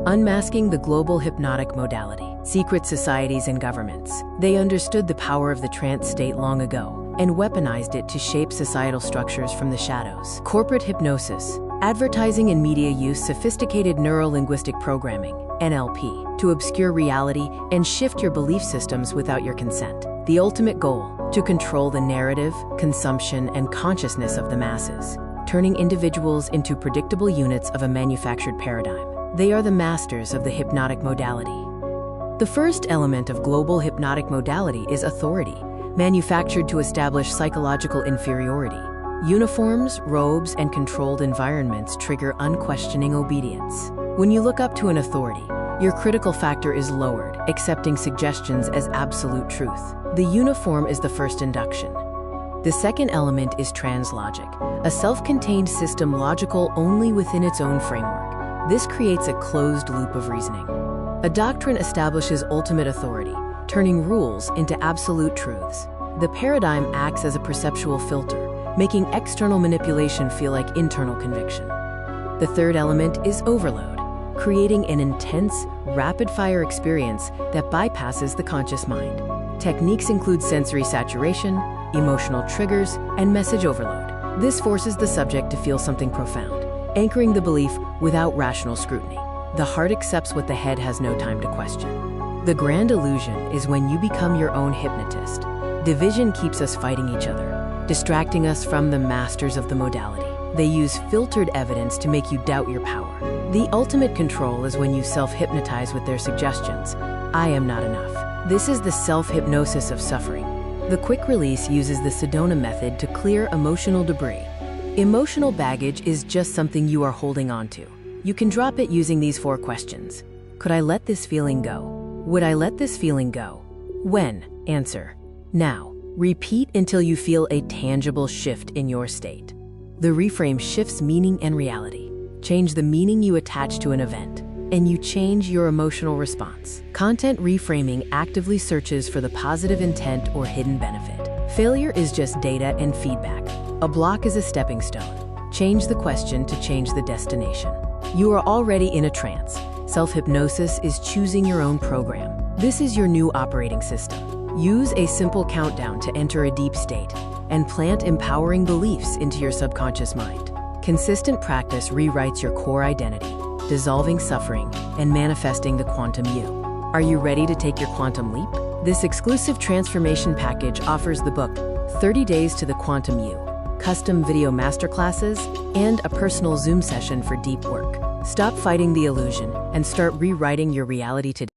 Unmasking the global hypnotic modality. Secret societies and governments. They understood the power of the trance state long ago and weaponized it to shape societal structures from the shadows. Corporate hypnosis. Advertising and media use sophisticated neuro-linguistic programming, NLP, to obscure reality and shift your belief systems without your consent. The ultimate goal, to control the narrative, consumption, and consciousness of the masses, turning individuals into predictable units of a manufactured paradigm. They are the masters of the hypnotic modality. The first element of global hypnotic modality is authority, manufactured to establish psychological inferiority. Uniforms, robes, and controlled environments trigger unquestioning obedience. When you look up to an authority, your critical factor is lowered, accepting suggestions as absolute truth. The uniform is the first induction. The second element is translogic, a self-contained system logical only within its own framework. This creates a closed loop of reasoning. A doctrine establishes ultimate authority, turning rules into absolute truths. The paradigm acts as a perceptual filter, making external manipulation feel like internal conviction. The third element is overload, creating an intense, rapid-fire experience that bypasses the conscious mind. Techniques include sensory saturation, emotional triggers, and message overload. This forces the subject to feel something profound, anchoring the belief without rational scrutiny. The heart accepts what the head has no time to question. The grand illusion is when you become your own hypnotist. Division keeps us fighting each other, distracting us from the masters of the modality. They use filtered evidence to make you doubt your power. The ultimate control is when you self-hypnotize with their suggestions. I am not enough. This is the self-hypnosis of suffering. The quick release uses the Sedona method to clear emotional debris. Emotional baggage is just something you are holding on to. You can drop it using these 4 questions. Could I let this feeling go? Would I let this feeling go? When? Answer: now. Repeat until you feel a tangible shift in your state. The reframe shifts meaning and reality. Change the meaning you attach to an event, and you change your emotional response. Content reframing actively searches for the positive intent or hidden benefit. Failure is just data and feedback. A block is a stepping stone. Change the question to change the destination. You are already in a trance. Self-hypnosis is choosing your own program. This is your new operating system. Use a simple countdown to enter a deep state and plant empowering beliefs into your subconscious mind. Consistent practice rewrites your core identity, dissolving suffering and manifesting the quantum you. Are you ready to take your quantum leap? This exclusive transformation package offers the book 30 Days to the Quantum You, custom video masterclasses, and a personal Zoom session for deep work. Stop fighting the illusion and start rewriting your reality today.